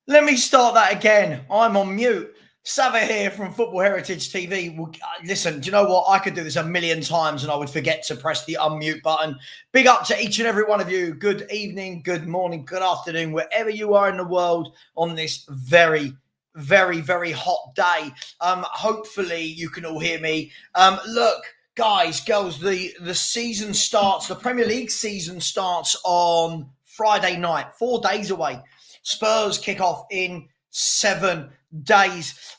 Let me start that again. I'm on mute. Savva here from Football Heritage TV. Listen, do you know what? I could do this a million times and I would forget to press the unmute button. Big up to each and every one of you. Good evening, good morning, good afternoon, wherever you are in the world on this very, very hot day. Hopefully you can all hear me. Look, guys, girls, the season starts, the Premier League season starts on Friday night, 4 days away. Spurs kick off in 7 days.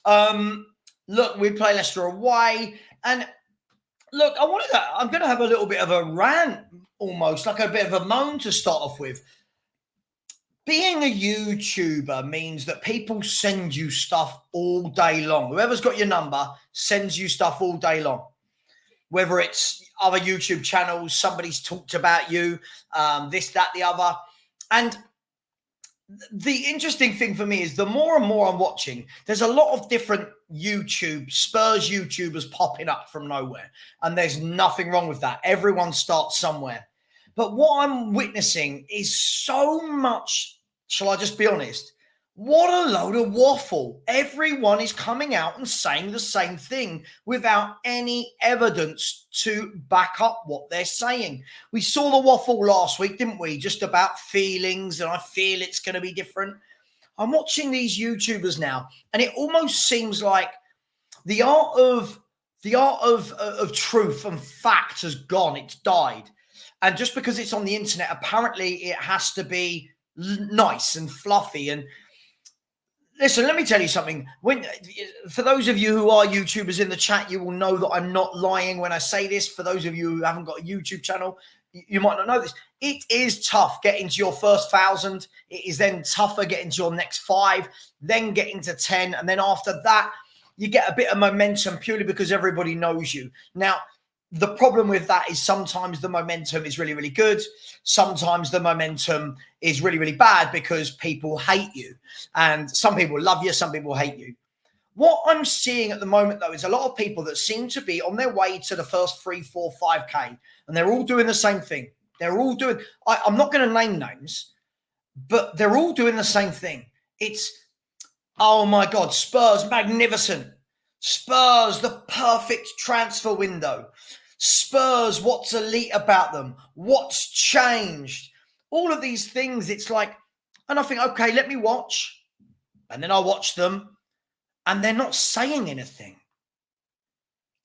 Look, we play Leicester away. And look, I'm going to have a little bit of a rant, almost like a bit of a moan to start off with. Being a YouTuber means that people send you stuff all day long. Whoever's got your number sends you stuff all day long. Whether it's other YouTube channels, somebody's talked about you, this, that, the other. And the interesting thing for me is the more and more I'm watching, there's a lot of different Spurs YouTubers popping up from nowhere. And there's nothing wrong with that. Everyone starts somewhere. But what I'm witnessing is so much, shall I just be honest? What a load of waffle. Everyone is coming out and saying the same thing without any evidence to back up what they're saying. We saw the waffle last week, didn't we? Just about feelings, and I feel it's going to be different. I'm watching these YouTubers now, and it almost seems like the art of truth and fact has gone. It's died. And just because it's on the internet, apparently it has to be nice and fluffy. And listen, let me tell you something. For those of you who are YouTubers in the chat, you will know that I'm not lying when I say this. For those of you who haven't got a YouTube channel, you might not know this. It is tough getting to your first 1,000. It is then tougher getting to your next 5, then getting to 10. And then after that, you get a bit of momentum purely because everybody knows you. Now, the problem with that is sometimes the momentum is really, really good. Sometimes the momentum is really, really bad because people hate you. And some people love you, some people hate you. What I'm seeing at the moment, though, is a lot of people that seem to be on their way to the first 3, 4, 5K. And they're all doing the same thing. They're all doing, I'm not going to name names, but they're all doing the same thing. It's, oh my God, Spurs, magnificent. Spurs, the perfect transfer window. Spurs, what's elite about them? What's changed? All of these things, it's like, and I think, okay, let me watch. And then I watch them, and they're not saying anything.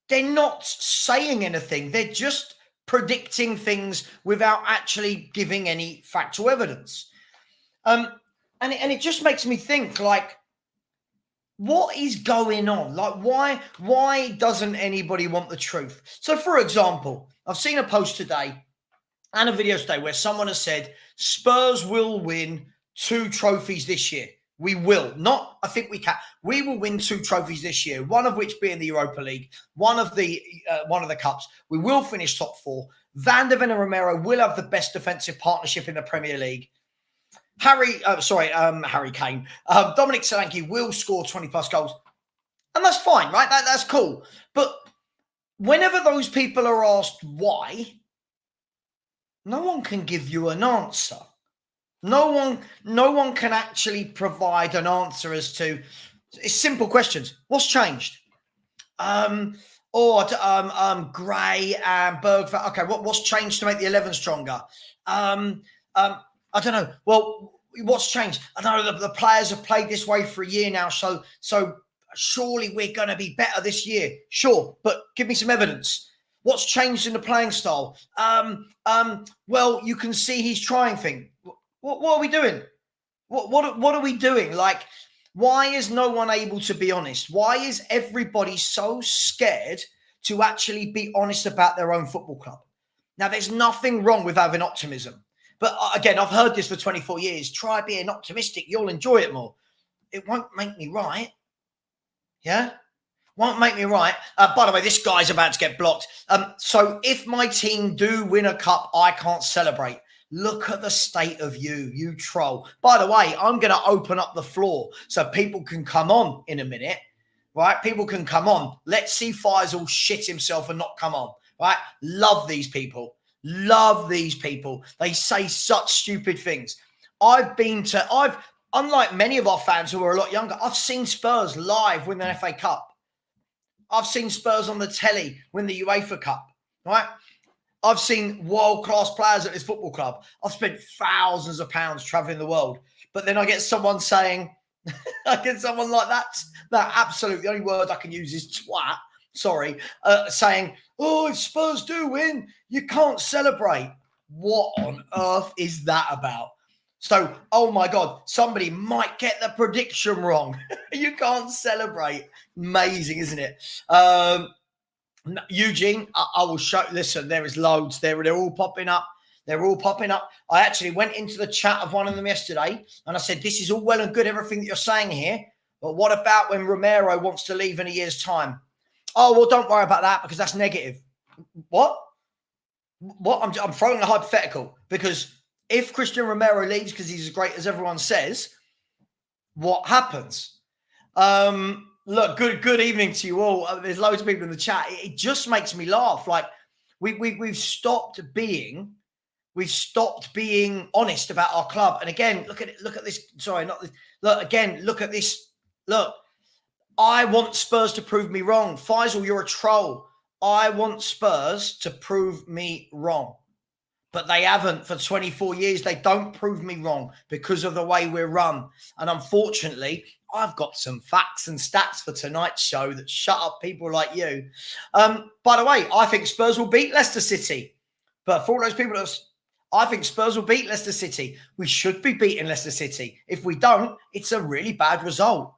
They're not saying anything. They're just predicting things without actually giving any factual evidence. And it just makes me think, like, what is going on? Like, why doesn't anybody want the truth? So, for example, I've seen a post today and a video today where someone has said, Spurs will win 2 trophies this year. We will. Not, I think we can. We will win 2 trophies this year, one of which being the Europa League, one of the cups. We will finish top 4. Van der Ven and Romero will have the best defensive partnership in the Premier League. Harry Kane. Dominic Solanke will score 20+ goals. And that's fine, right? That's cool. But whenever those people are asked why, no one can give you an answer. No one can actually provide an answer as to, it's simple questions. What's changed? Gray and Bergvall. Okay, what's changed to make the 11 stronger? I don't know. Well, what's changed? I don't know. The players have played this way for a year now, so surely we're going to be better this year. Sure, but give me some evidence. What's changed in the playing style? Well, you can see he's trying things. What are we doing? What are we doing? Like, why is no one able to be honest? Why is everybody so scared to actually be honest about their own football club? Now, there's nothing wrong with having optimism. But again, I've heard this for 24 years. Try being optimistic. You'll enjoy it more. It won't make me right. Yeah? Won't make me right. By the way, this guy's about to get blocked. So if my team do win a cup, I can't celebrate. Look at the state of you troll. By the way, I'm going to open up the floor so people can come on in a minute. Right? People can come on. Let's see Faisal shit himself and not come on. Right? Love these people. Love these people. They say such stupid things. I've unlike many of our fans who are a lot younger, I've seen Spurs live win the FA Cup. I've seen Spurs on the telly win the UEFA Cup, right? I've seen world-class players at this football club. I've spent thousands of pounds traveling the world. But then I get someone saying, I get someone like that absolute, the only word I can use is twat, sorry, saying, oh, if Spurs do win, you can't celebrate. What on earth is that about? So, oh my God, somebody might get the prediction wrong. You can't celebrate. Amazing, isn't it? Eugene, I will show. Listen, there is loads. They're all popping up. They're all popping up. I actually went into the chat of one of them yesterday and I said, this is all well and good, everything that you're saying here. But what about when Romero wants to leave in a year's time? Oh, well, don't worry about that because that's negative. What? I'm throwing a hypothetical because if Christian Romero leaves because he's as great as everyone says, what happens? Look, good evening to you all. There's loads of people in the chat. It just makes me laugh. Like we've stopped being honest about our club. And again, look at this. Sorry, not this. Look again. Look at this. Look, I want Spurs to prove me wrong. Faisal, you're a troll. I want Spurs to prove me wrong. But they haven't for 24 years. They don't prove me wrong because of the way we're run. And unfortunately, I've got some facts and stats for tonight's show that shut up people like you. By the way, I think Spurs will beat Leicester City. But for all those people, I think Spurs will beat Leicester City. We should be beating Leicester City. If we don't, it's a really bad result.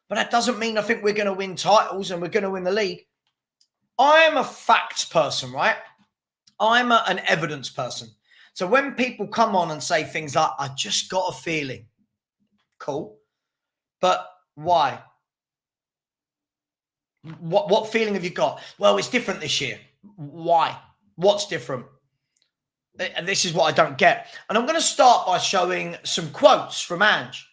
But that doesn't mean I think we're going to win titles and we're going to win the league. I am a facts person, right? I'm an evidence person. So when people come on and say things like, I just got a feeling. Cool. But why? What feeling have you got? Well, it's different this year. Why? What's different? And this is what I don't get. And I'm going to start by showing some quotes from Ange.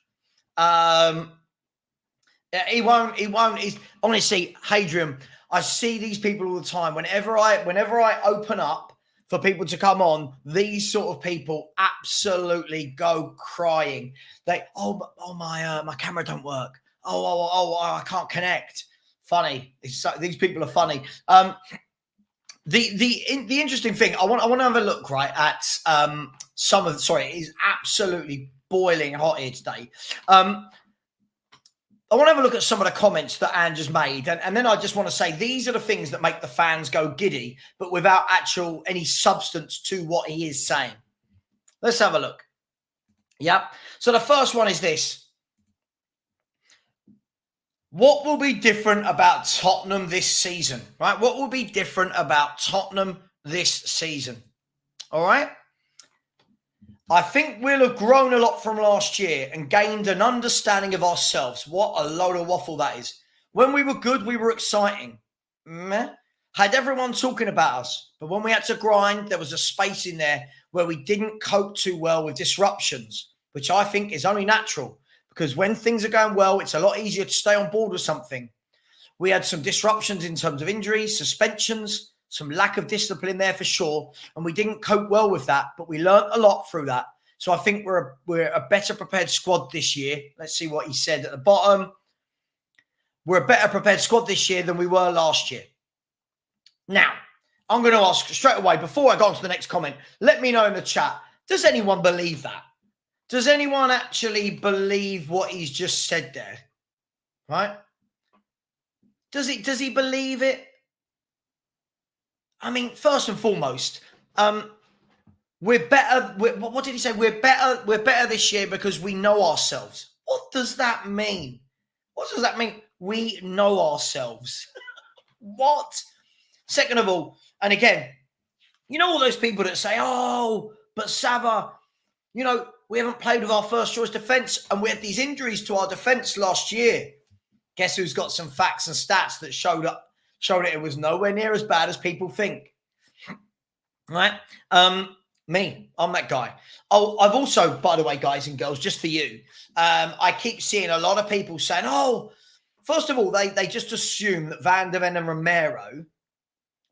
He won't. He's honestly, Hadrian, I see these people all the time. Whenever I open up for people to come on, these sort of people absolutely go crying. They, my camera don't work. I can't connect. Funny. These people are funny. The interesting thing, I want to have a look right at it is absolutely boiling hot here today. I want to have a look at some of the comments that Ange has made. And then I just want to say these are the things that make the fans go giddy, but without any substance to what he is saying. Let's have a look. Yep. So the first one is this. What will be different about Tottenham this season? Right? What will be different about Tottenham this season? All right? I think we'll have grown a lot from last year and gained an understanding of ourselves. What a load of waffle that is. When we were good, we were exciting. Had everyone talking about us. But when we had to grind, there was a space in there where we didn't cope too well with disruptions, which I think is only natural because when things are going well, it's a lot easier to stay on board with something. We had some disruptions in terms of injuries, suspensions, some lack of discipline there for sure. And we didn't cope well with that, but we learned a lot through that. So I think we're a better prepared squad this year. Let's see what he said at the bottom. We're a better prepared squad this year than we were last year. Now, I'm going to ask straight away, before I go on to the next comment, let me know in the chat, does anyone believe that? Does anyone actually believe what he's just said there? Right? Does he believe it? I mean, first and foremost, we're better. What did he say? We're better this year because we know ourselves. What does that mean? What does that mean? We know ourselves. What? Second of all, and again, you know all those people that say, oh, but Savva, we haven't played with our first choice defence and we had these injuries to our defence last year. Guess who's got some facts and stats that showed it was nowhere near as bad as people think. Right? Me, I'm that guy. Oh, I've also, by the way, guys and girls, just for you, I keep seeing a lot of people saying, oh, first of all, they just assume that Van der Ven and Romero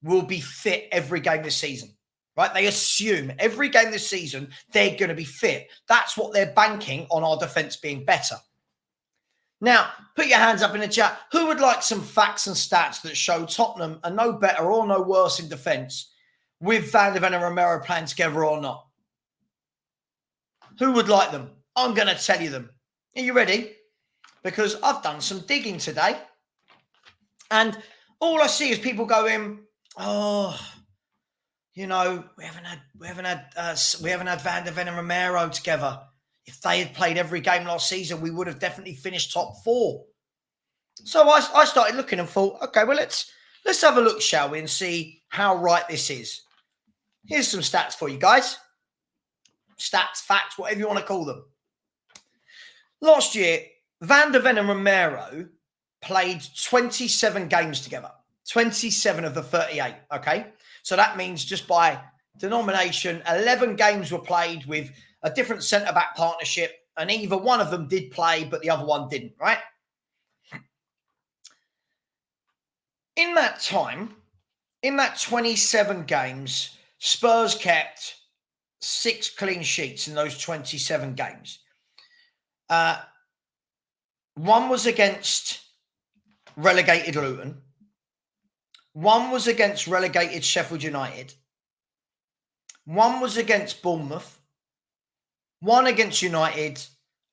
will be fit every game this season. right? They assume every game this season they're going to be fit. That's what they're banking on, our defence being better. Now, put your hands up in the chat. Who would like some facts and stats that show Tottenham are no better or no worse in defence with Van de Ven and Romero playing together or not? Who would like them? I'm going to tell you them. Are you ready? Because I've done some digging today. And all I see is people going, oh, you know, we haven't had Van de Ven and Romero together. If they had played every game last season, we would have definitely finished top 4. So I started looking and thought, okay, well, let's have a look, shall we, and see how right this is. Here's some stats for you guys. Stats, facts, whatever you want to call them. Last year, Van de Ven and Romero played 27 games together. 27 of the 38, okay? So that means just by denomination, 11 games were played with a different centre-back partnership, and either one of them did play, but the other one didn't, right? In that time, in that 27 games, Spurs kept 6 clean sheets in those 27 games. One was against relegated Luton. One was against relegated Sheffield United. One was against Bournemouth. One against United.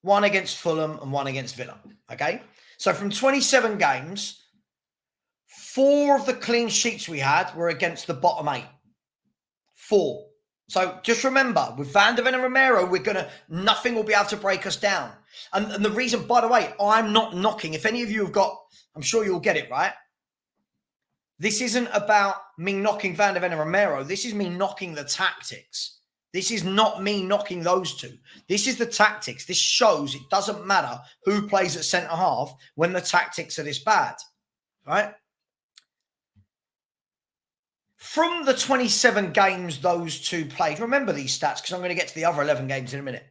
One against Fulham. And one against Villa. Okay? So from 27 games, 4 of the clean sheets we had were against the bottom 8. 4. So just remember, with Van de Ven and Romero, nothing will be able to break us down. And the reason, by the way, I'm not knocking. If any of you have got, I'm sure you'll get it, right? This isn't about me knocking Van de Ven and Romero. This is me knocking the tactics. This is not me knocking those two. This is the tactics. This shows it doesn't matter who plays at centre-half when the tactics are this bad, right? From the 27 games those two played, remember these stats because I'm going to get to the other 11 games in a minute.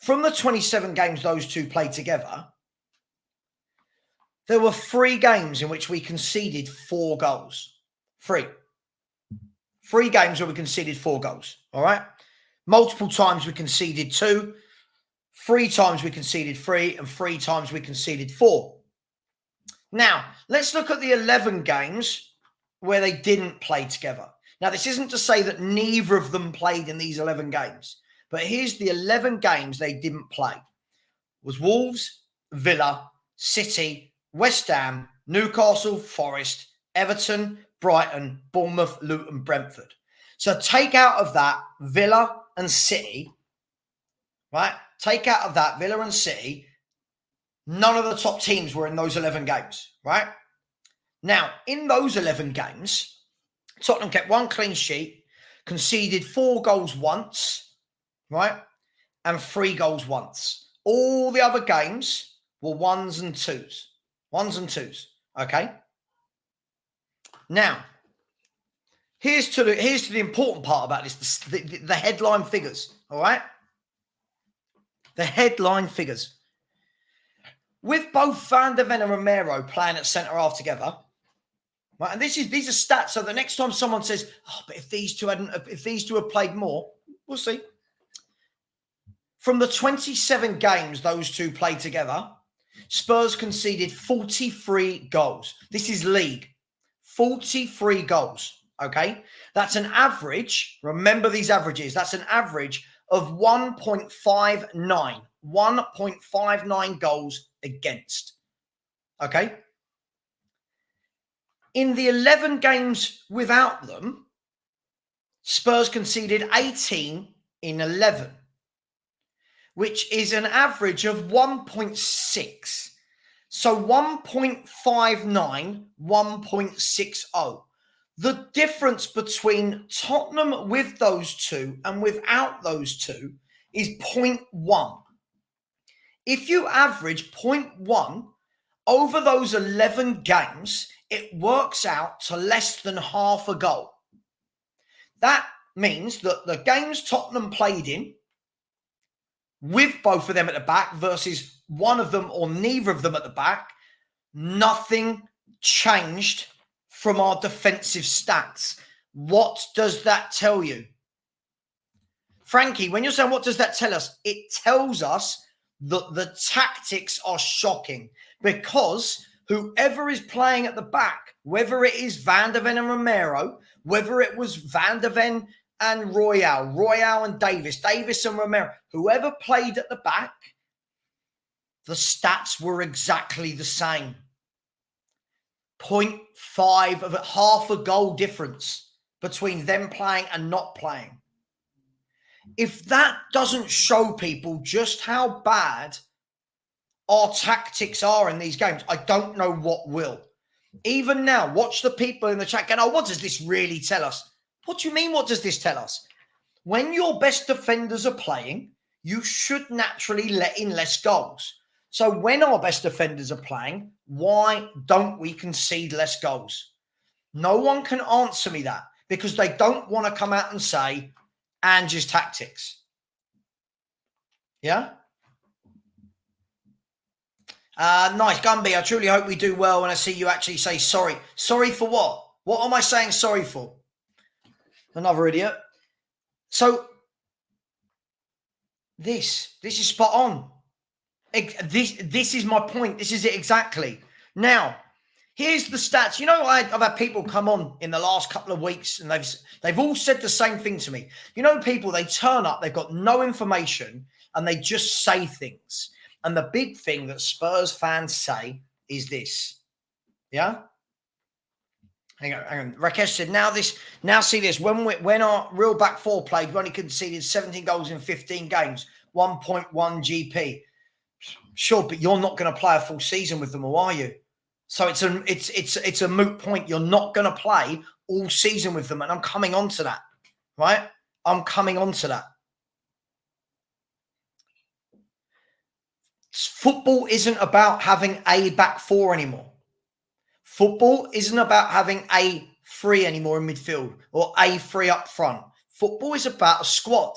From the 27 games those two played together, there were 3 games in which we conceded 4 goals. 3. 3 games where we conceded 4 goals, all right? Multiple times we conceded 2. 3 times we conceded 3, and 3 times we conceded 4. Now, let's look at the 11 games where they didn't play together. Now, this isn't to say that neither of them played in these 11 games, but here's the 11 games they didn't play. It was Wolves, Villa, City, West Ham, Newcastle, Forest, Everton, Brighton, Bournemouth, Luton, Brentford. So take out of that Villa and City, right? Take out of that Villa and City, none of the top teams were in those 11 games, right? Now, in those 11 games, Tottenham kept 1 clean sheet, conceded 4 goals once, right? And 3 goals once. All the other games were 1s and 2s. 1s and 2s, okay? Now, here's to the important part about this, the headline figures, all right? The headline figures. With both Van de Ven and Romero playing at centre-half together, right, and these are stats, so the next time someone says, oh, but if these two had played more, we'll see. From the 27 games those two played together, Spurs conceded 43 goals. This is league. 43 goals, okay? That's an average. Remember these averages. That's an average of 1.59. 1.59 goals against, okay? In the 11 games without them, Spurs conceded 18 in 11, which is an average of 1.6. So 1.59, 1.60. The difference between Tottenham with those two and without those two is 0.1. If you average 0.1 over those 11 games, it works out to less than half a goal. That means that the games Tottenham played in with both of them at the back versus one of them or neither of them at the back, nothing changed from our defensive stats. What does that tell you? Frankie, when you're saying what does that tell us? It tells us that the tactics are shocking because whoever is playing at the back, whether it is Van der Ven and Romero, whether it was Van der Ven and Royale and Davis and Romero, whoever played at the back, the stats were exactly the same. 0.5 of it, half a goal difference between them playing and not playing. If that doesn't show people just how bad our tactics are in these games, I don't know what will. Even now, watch the people in the chat going, oh, what does this really tell us? What do you mean, what does this tell us? When your best defenders are playing, you should naturally let in less goals. So when our best defenders are playing, why don't we concede less goals? No one can answer me that because they don't want to come out and say Ange's tactics. Yeah? Nice, Gumby. I truly hope we do well when I see you actually say sorry. Sorry for what? What am I saying sorry for? Another idiot. So this is spot on. This is my point. This is it exactly. Now, here's the stats. You know, I've had people come on in the last couple of weeks and they've all said the same thing to me. You know, people, they turn up, they've got no information and they just say things. And the big thing that Spurs fans say is this. Yeah? Hang on. Rakesh said, now see this. When our real back four played, we only conceded 17 goals in 15 games, 1.1 GP. Sure, but you're not going to play a full season with them, or are you? So it's a moot point. You're not going to play all season with them, and I'm coming on to that, right? I'm coming on to that. Football isn't about having a back four anymore. Football isn't about having a three anymore in midfield or a three up front. Football is about a squad.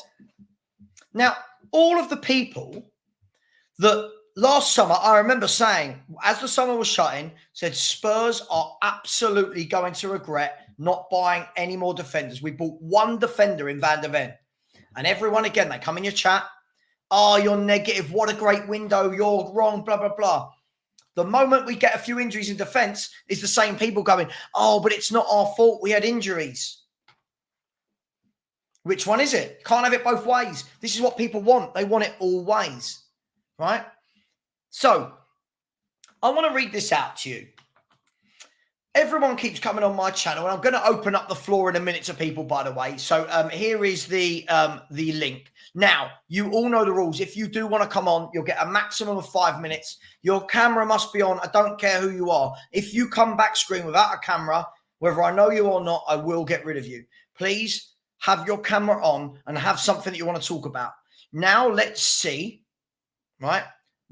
Now, all of the people that last summer, I remember saying, as the summer was shutting, said Spurs are absolutely going to regret not buying any more defenders. We bought one defender in Van der Ven. And everyone, again, they come in your chat. Oh, you're negative. What a great window. You're wrong, blah, blah, blah. The moment we get a few injuries in defence is the same people going, oh, but it's not our fault. We had injuries. Which one is it? Can't have it both ways. This is what people want. They want it all ways, right? So I want to read this out to you. Everyone keeps coming on my channel, and I'm going to open up the floor in a minute to people, by the way. So here is the link. Now, you all know the rules. If you do want to come on, you'll get a maximum of 5 minutes. Your camera must be on. I don't care who you are. If you come back screen without a camera, whether I know you or not, I will get rid of you. Please have your camera on and have something that you want to talk about. Now, let's see, right?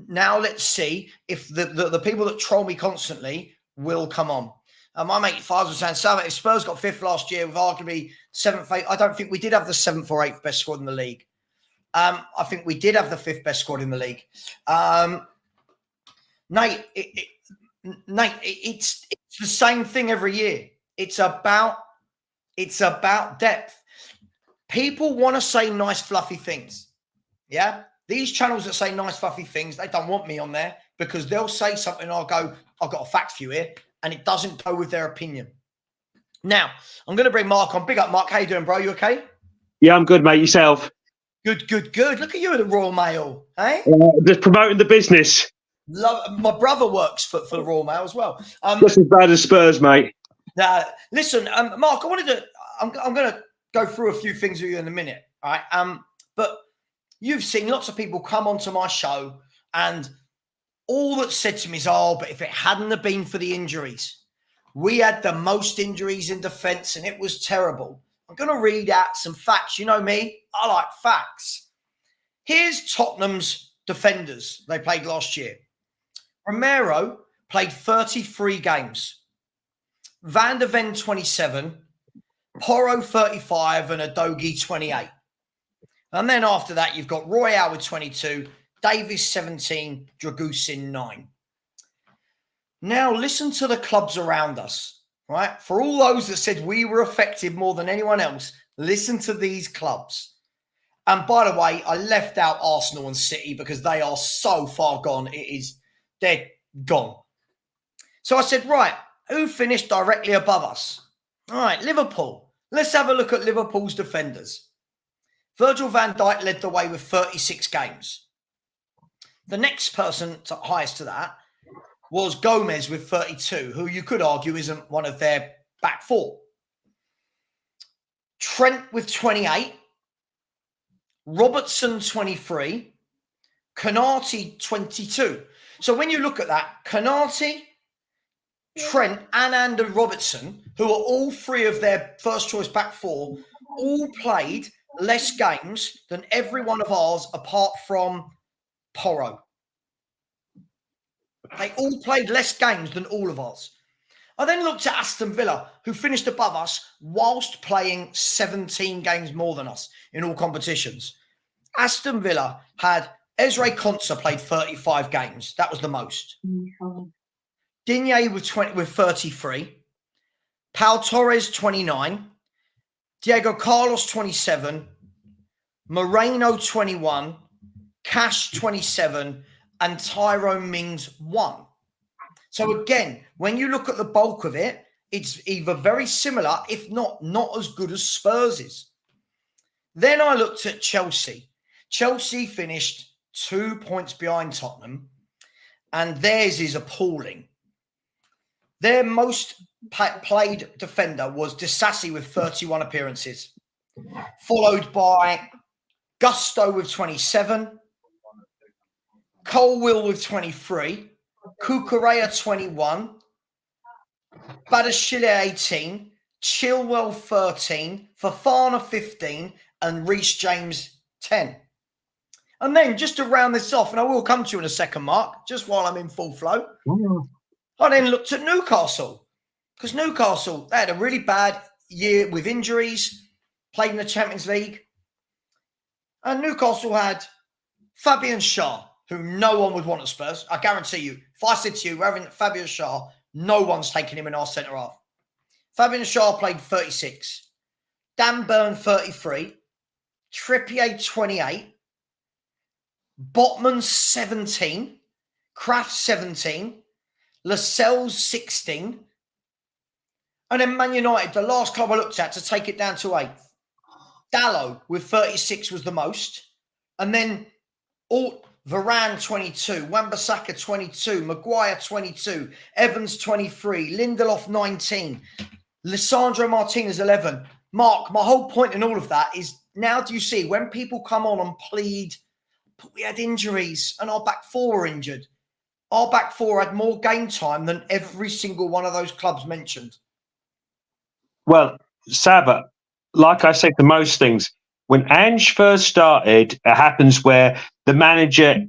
Now, let's see if the people that troll me constantly will come on. My mate Faz was saying, Savva, if Spurs got fifth last year with arguably seventh, eighth, I don't think we did have the seventh or eighth best squad in the league. I think we did have the fifth best squad in the league. Nate, it's the same thing every year. It's about depth. People want to say nice, fluffy things. Yeah? These channels that say nice, fluffy things, they don't want me on there because they'll say something and I'll go, I've got a fact for you here. And it doesn't go with their opinion. Now, I'm going to bring Mark on. Big up, Mark. How you doing, bro? You okay? Yeah, I'm good, mate. Yourself? Good. Look at you at the Royal Mail, eh? Just promoting the business. My brother works for the Royal Mail as well. Just as bad as Spurs, mate. Listen, Mark, I'm going to go through a few things with you in a minute, all right? But you've seen lots of people come onto my show and all that's said to me is, oh, but if it hadn't have been for the injuries, we had the most injuries in defence and it was terrible. I'm going to read out some facts. You know me, I like facts. Here's Tottenham's defenders they played last year. Romero played 33 games. Van der Ven, 27. Porro, 35. And Adogi, 28. And then after that, you've got Royale with 22. Davis, 17, Dragusin, 9. Now, listen to the clubs around us, right? For all those that said we were affected more than anyone else, listen to these clubs. And by the way, I left out Arsenal and City because they are so far gone. They're gone. So I said, right, who finished directly above us? All right, Liverpool. Let's have a look at Liverpool's defenders. Virgil van Dijk led the way with 36 games. The next person highest to that was Gomez with 32, who you could argue isn't one of their back four. Trent with 28. Robertson 23. Konate 22. So when you look at that, Konate, Trent and Andy Robertson, who are all three of their first choice back four, all played less games than every one of ours apart from Porro. They all played less games than all of ours. I then looked at Aston Villa, who finished above us whilst playing 17 games more than us in all competitions. Aston Villa had Ezra Konsa played 35 games. That was the most. Digne with 33. Pau Torres, 29. Diego Carlos, 27. Moreno, 21. Cash, 27. And Tyrone Mings, 1. So again, when you look at the bulk of it, it's either very similar, if not as good as Spurs is. Then I looked at Chelsea. Chelsea finished 2 points behind Tottenham, and theirs is appalling. Their most played defender was Disassi with 31 appearances, followed by Gusto with 27, Colwill with 23, Cucurella 21, Badashile 18, Chilwell 13, Fofana 15, and Reece James 10. And then just to round this off, and I will come to you in a second, Mark, just while I'm in full flow, I then looked at Newcastle, because Newcastle, they had a really bad year with injuries, played in the Champions League. And Newcastle had Fabian Schär, who no one would want at Spurs. I guarantee you, if I said to you, we're having Fabian Schär, no one's taking him in our centre half. Fabian Schär played 36. Dan Burn, 33. Trippier, 28. Botman, 17. Kraft, 17. Lascelles, 16. And then Man United, the last club I looked at to take it down to 8th. Dalot with 36 was the most. And then Varane 22, Wan-Bissaka 22, Maguire 22, Evans 23, Lindelof 19, Lisandro Martinez 11. Mark, my whole point in all of that is now do you see when people come on and plead, but we had injuries and our back four were injured. Our back four had more game time than every single one of those clubs mentioned. Well, Savva, like I said to most things, when Ange first started, it happens where the manager,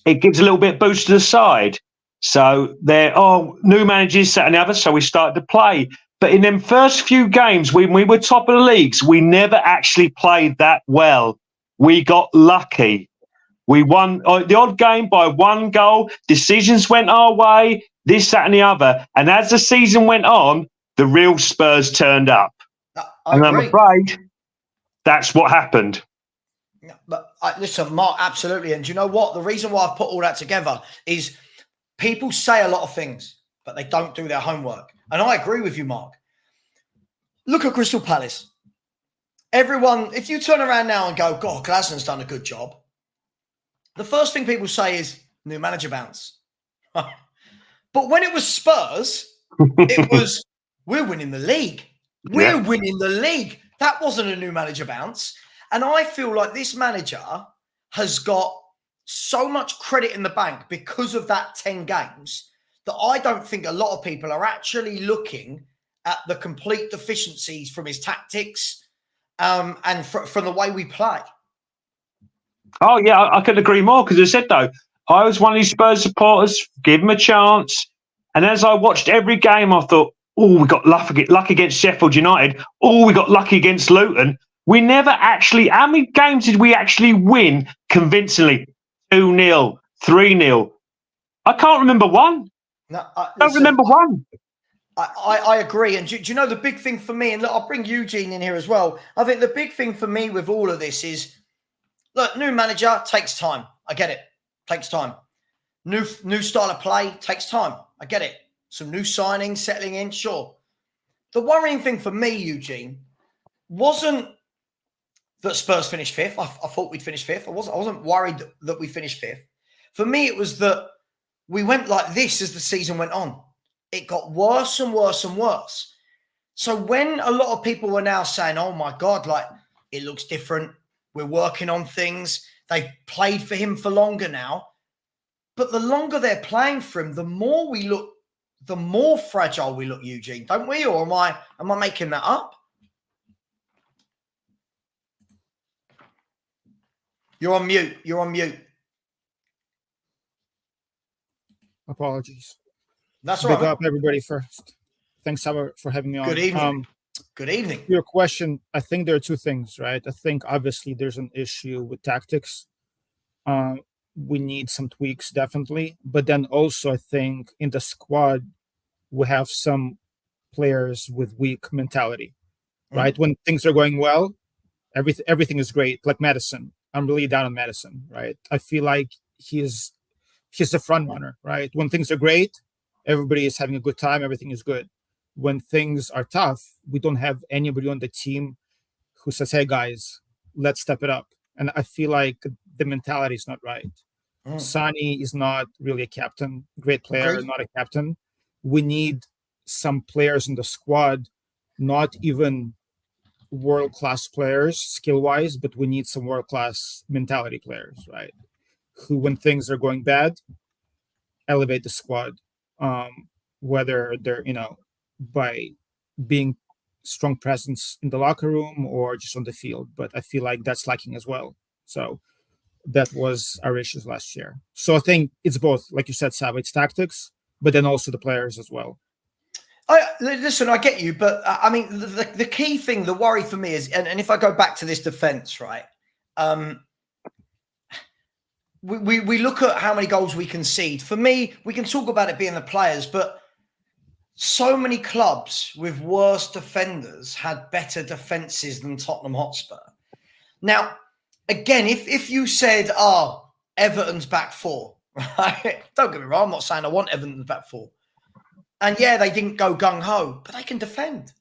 it gives a little bit of boost to the side. So new managers, that and the other, so we started to play. But in them first few games, when we were top of the leagues, we never actually played that well. We got lucky. We won the odd game by 1 goal. Decisions went our way, this, that and the other. And as the season went on, the real Spurs turned up. I'm afraid that's what happened. But listen, Mark, absolutely. And do you know what? The reason why I've put all that together is people say a lot of things, but they don't do their homework. And I agree with you, Mark. Look at Crystal Palace. Everyone, if you turn around now and go, God, Glasner's done a good job, the first thing people say is new manager bounce. But when it was Spurs, it was, we're winning the league. We're winning the league. That wasn't a new manager bounce. And I feel like this manager has got so much credit in the bank because of that 10 games that I don't think a lot of people are actually looking at the complete deficiencies from his tactics and from the way we play. Oh, yeah, I could agree more because I said, though, I was one of these Spurs supporters, give him a chance. And as I watched every game, I thought, oh, we got lucky against Sheffield United. Oh, we got lucky against Luton. We never actually, how many games did we actually win convincingly? 2-0, 3-0. I can't remember one. No, I don't remember one. I agree. And do you know the big thing for me, and look, I'll bring Eugene in here as well. I think the big thing for me with all of this is Look, new manager takes time. I get it. Takes time. New style of play takes time. I get it. Some new signings settling in, sure. The worrying thing for me, Eugene, wasn't that Spurs finished fifth. I thought we'd finish fifth. I wasn't worried that we finished fifth. For me, it was that we went like this as the season went on. It got worse and worse and worse. So when a lot of people were now saying, oh my God, like it looks different. We're working on things. They've played for him for longer now. But the longer they're playing for him, the more fragile we look, Eugene, don't we? Or am I making that up? You're on mute. Apologies. That's all right. Big up everybody first. Thanks, Savva, for having me on. Good evening. Good evening. Your question, I think there are two things, right? I think obviously there's an issue with tactics. We need some tweaks, definitely. But then also I think in the squad, we have some players with weak mentality, right? When things are going well, everything is great. Like Madison, I'm really down on Madison, right? I feel like he's the front runner, right? When things are great, everybody is having a good time, everything is good. When things are tough, we don't have anybody on the team who says, hey guys, let's step it up. And I feel like the mentality is not right. Sani is not really a captain, great player, not a captain. We need some players in the squad, not even world-class players skill-wise, but we need some world-class mentality players, right? Who, when things are going bad, elevate the squad, whether they're, by being strong presence in the locker room or just on the field. But I feel like that's lacking as well. So that was our issues last year. So I think it's both, like you said, Savva, it's tactics, but then also the players as well. Listen, I get you, but I mean, the key thing, the worry for me is, and if I go back to this defence, right, we look at how many goals we concede. For me, we can talk about it being the players, but so many clubs with worse defenders had better defences than Tottenham Hotspur. Now, again, if you said, oh, Everton's back four, right? Don't get me wrong, I'm not saying I want Everton's back four. And yeah, they didn't go gung-ho, but they can defend.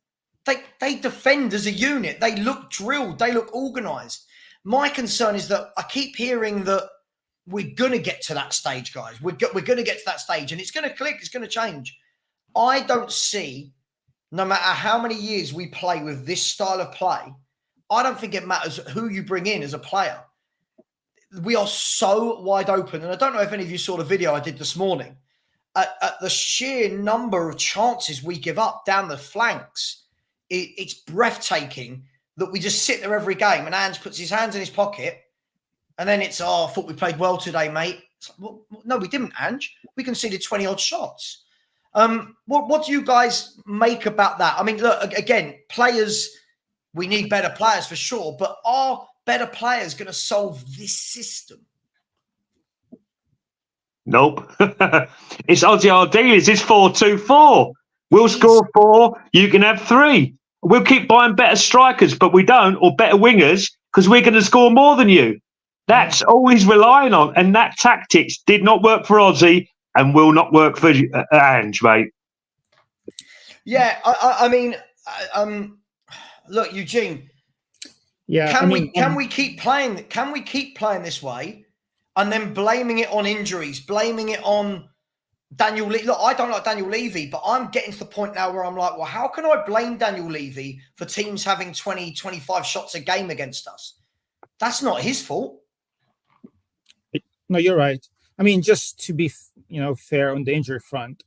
They defend as a unit. They look drilled. They look organised. My concern is that I keep hearing that we're going to get to that stage, guys. We're going to get to that stage, and it's going to click. It's going to change. I don't see, no matter how many years we play with this style of play, I don't think it matters who you bring in as a player. We are so wide open. And I don't know if any of you saw the video I did this morning. At the sheer number of chances we give up down the flanks, it's breathtaking that we just sit there every game and Ange puts his hands in his pocket and then it's, oh, I thought we played well today, mate. It's like, well, no, we didn't, Ange. We conceded 20-odd shots. What do you guys make about that? I mean, look, again, players, we need better players for sure, but are better players going to solve this system? Nope. It's Ozzy our dealers. It's 4-2-4. We'll score 4. You can have 3. We'll keep buying better strikers, but we don't, or better wingers, because we're going to score more than you. That's all he's relying on. And that tactics did not work for Ozzy and will not work for Ange, mate. Yeah, I mean, look, Eugene. Yeah, can we keep playing? Can we keep playing this way? And then blaming it on injuries, blaming it on Daniel Levy. Look, I don't like Daniel Levy, but I'm getting to the point now where I'm like, well, how can I blame Daniel Levy for teams having 20, 25 shots a game against us? That's not his fault. No, you're right. I mean, just to be, fair on the injury front,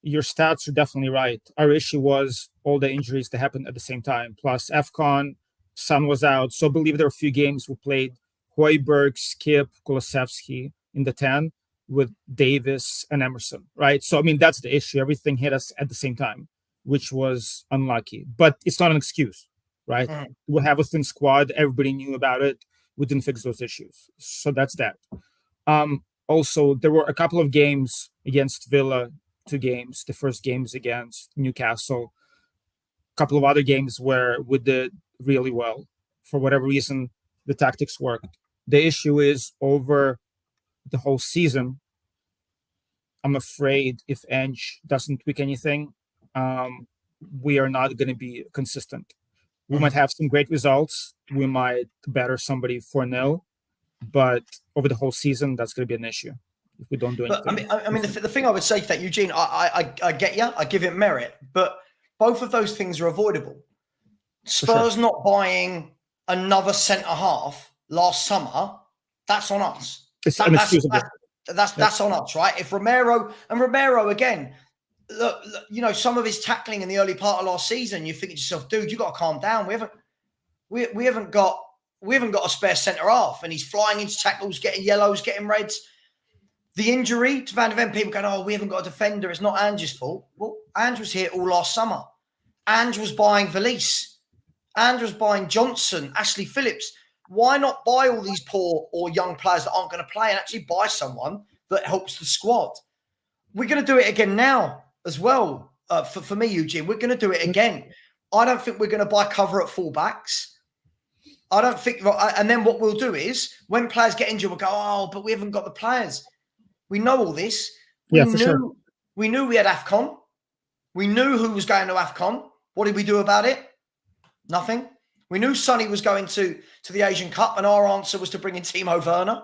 your stats are definitely right. Our issue was all the injuries that happened at the same time. Plus AFCON, Son was out. So I believe there were a few games we played Højbjerg, Skip, Kulusevski in the 10 with Davis and Emerson, right? So, I mean, that's the issue. Everything hit us at the same time, which was unlucky. But it's not an excuse, right? We have a thin squad. Everybody knew about it. We didn't fix those issues. So that's that. Also, there were a couple of games against Villa, 2 games. The first games against Newcastle. A couple of other games where we did really well. For whatever reason, the tactics worked. The issue is over the whole season. I'm afraid if Ange doesn't tweak anything, we are not going to be consistent. We might have some great results. We might batter somebody 4-0, but over the whole season, that's going to be an issue if we don't do anything. But, I mean, the thing I would say to that, Eugene, I get you. I give it merit, but both of those things are avoidable. Spurs not buying another centre half last summer, that's on us. That's on us, right? If Romero again, look, you know, some of his tackling in the early part of last season, you think to yourself, dude, you got to calm down. We haven't got a spare centre half, and he's flying into tackles, getting yellows, getting reds. The injury to Van de Ven, people going, oh, we haven't got a defender. It's not Ange's fault. Well, Ange was here all last summer. Ange was buying Valise. Ange was buying Johnson, Ashley Phillips. Why not buy all these poor or young players that aren't going to play and actually buy someone that helps the squad? We're going to do it again now as well. For me, Eugene, we're going to do it again. I don't think we're going to buy cover at fullbacks. I don't think. And then what we'll do is when players get injured, we'll go, oh, but we haven't got the players. We know all this. We knew we had AFCON. We knew who was going to AFCON. What did we do about it? Nothing. We knew Sonny was going to the Asian Cup, and our answer was to bring in Timo Werner.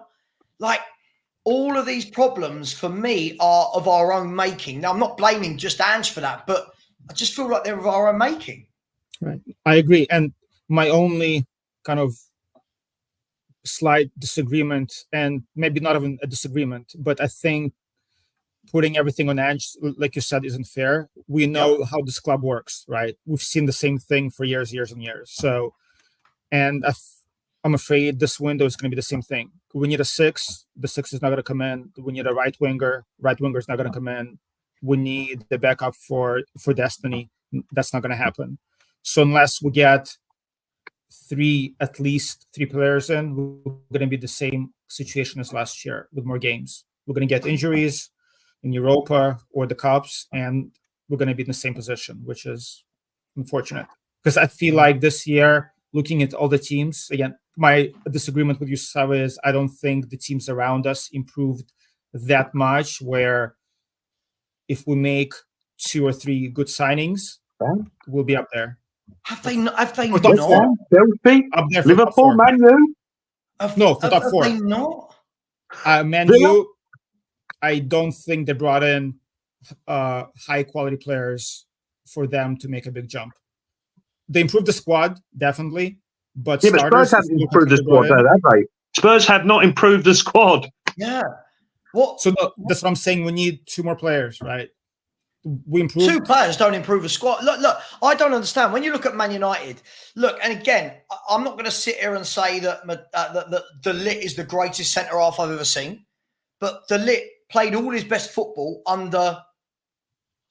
Like, all of these problems for me are of our own making. Now, I'm not blaming just Ange for that, but I just feel like they're of our own making. Right. I agree. And my only kind of slight disagreement, and maybe not even a disagreement, but I think putting everything on Ange, like you said, isn't fair. We know how this club works, right? We've seen the same thing for years and years. So, and I'm afraid this window is going to be the same thing. We need a 6. The 6 is not going to come in. We need a right winger. Right winger is not going to come in. We need the backup for Destiny. That's not going to happen. So unless we get at least three players in, we're going to be the same situation as last year with more games. We're going to get injuries in Europa or the Cups, and we're going to be in the same position, which is unfortunate. Because I feel like this year, looking at all the teams, again, my disagreement with you, Savva, is I don't think the teams around us improved that much, where if we make 2 or 3 good signings, we'll be up there. Have they not? Chelsea, Up there for Liverpool, Man U? No, for top 4. Have they not? Man U, I don't think they brought in high quality players for them to make a big jump. They improved the squad, definitely. But Spurs haven't improved the squad, have they? Spurs have not improved the squad. Yeah. What? So that's what I'm saying. We need 2 more players, right? We improved. 2 players don't improve a squad. Look, I don't understand. When you look at Man United, look, and again, I'm not going to sit here and say that De Ligt is the greatest centre-half I've ever seen, but De Ligt played all his best football under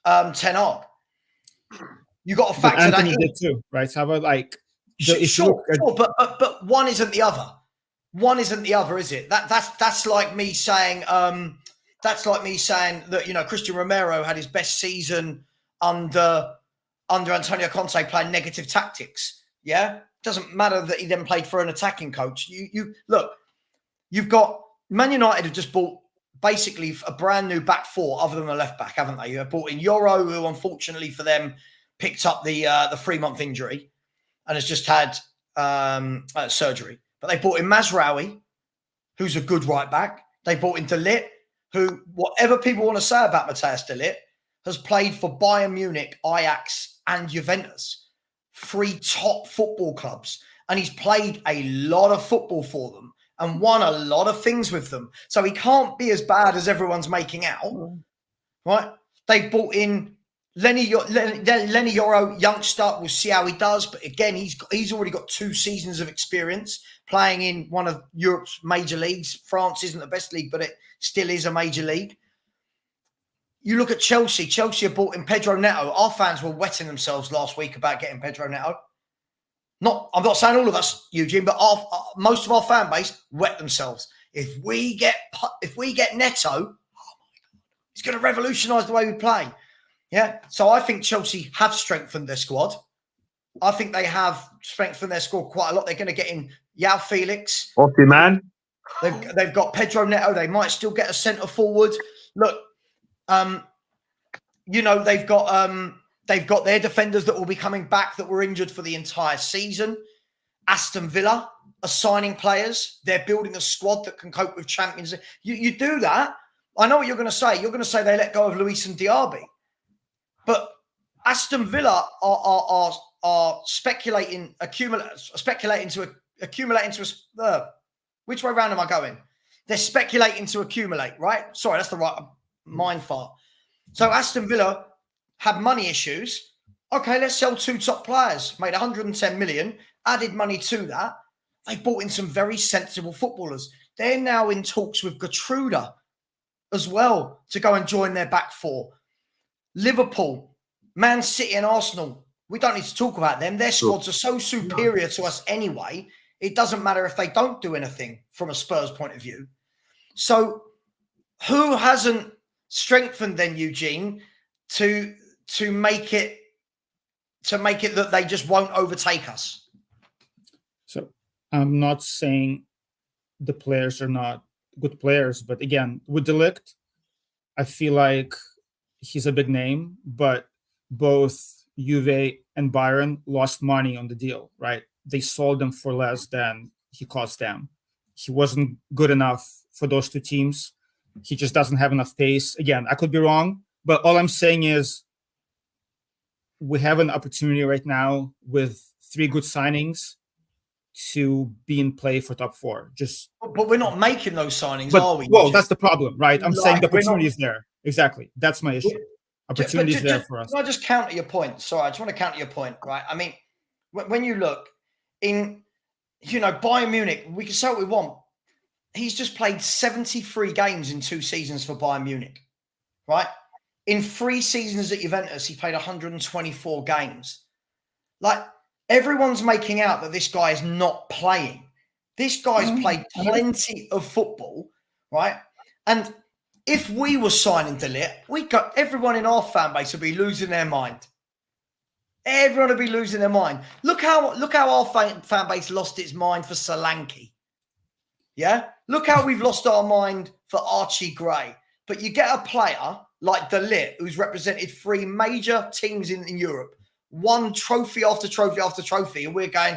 Ten Hag. You got to factor that in. Did too, right? How about like sure, but one isn't the other. One isn't the other, is it? That's like me saying that, you know, Christian Romero had his best season under Antonio Conte playing negative tactics. Yeah, doesn't matter that he then played for an attacking coach. You look, you've got Man United have just bought basically a brand new back 4 other than the left back, haven't they? You have bought in Yoro, who unfortunately for them picked up the 3-month injury and has just had surgery. But they bought in Mazraoui, who's a good right back. They bought in De Ligt, who, whatever people want to say about Matthias De Ligt, has played for Bayern Munich, Ajax, and Juventus, 3 top football clubs. And he's played a lot of football for them and won a lot of things with them. So he can't be as bad as everyone's making out, right? They've bought in Lenny Yoro, youngster. We'll see how he does. But again, he's already got 2 seasons of experience playing in one of Europe's major leagues. France isn't the best league, but it still is a major league. You look at Chelsea. Chelsea have bought in Pedro Neto. Our fans were wetting themselves last week about getting Pedro Neto. I'm not saying all of us, Eugene, but most of our fan base wet themselves. If we get Neto, oh my God, it's going to revolutionise the way we play. Yeah. So I think Chelsea have strengthened their squad. I think they have strengthened their squad quite a lot. They're going to get in João Felix. Osimhen. They've got Pedro Neto. They might still get a centre forward. Look, you know, they've got their defenders that will be coming back that were injured for the entire season. Aston Villa are signing players. They're building a squad that can cope with Champions League. You do that. I know what you're going to say. You're going to say they let go of Luis and Diaby. But Aston Villa are speculating to accumulate which way round am I going? They're speculating to accumulate, right? Sorry, that's the right mind fart. So Aston Villa had money issues. Okay, let's sell 2 top players. Made 110 million, added money to that. They brought in some very sensible footballers. They're now in talks with Gertruda as well to go and join their back four. Liverpool, Man City and Arsenal, we don't need to talk about them. Their squads are so superior to us anyway. It doesn't matter if they don't do anything from a Spurs point of view. So who hasn't strengthened then, Eugene, to make it that they just won't overtake us? So I'm not saying the players are not good players, but again, with De Ligt, I feel like he's a big name, but both Juve and Bayern lost money on the deal, right? They sold them for less than he cost them. He wasn't good enough for those 2 teams. He just doesn't have enough pace. Again, I could be wrong, but all I'm saying is we have an opportunity right now with 3 good signings to be in play for top 4. But we're not making those signings, are we? Well, that's the problem, right? I'm saying the opportunity is there. Exactly. That's my issue. Opportunity is there for us. Can I just counter your point? Sorry, I just want to counter your point, right? I mean, when you look in, you know, Bayern Munich, we can say what we want. He's just played 73 games in 2 seasons for Bayern Munich, right? In 3 seasons at Juventus, he played 124 games. Like, everyone's making out that this guy is not playing. This guy's played plenty of football, right? And if we were signing De Ligt, everyone in our fan base would be losing their mind. Everyone would be losing their mind. Look how our fan base lost its mind for Solanke. Yeah? Look how we've lost our mind for Archie Gray. But you get a player like De Ligt, who's represented 3 major teams in Europe, won trophy after trophy after trophy, and we're going,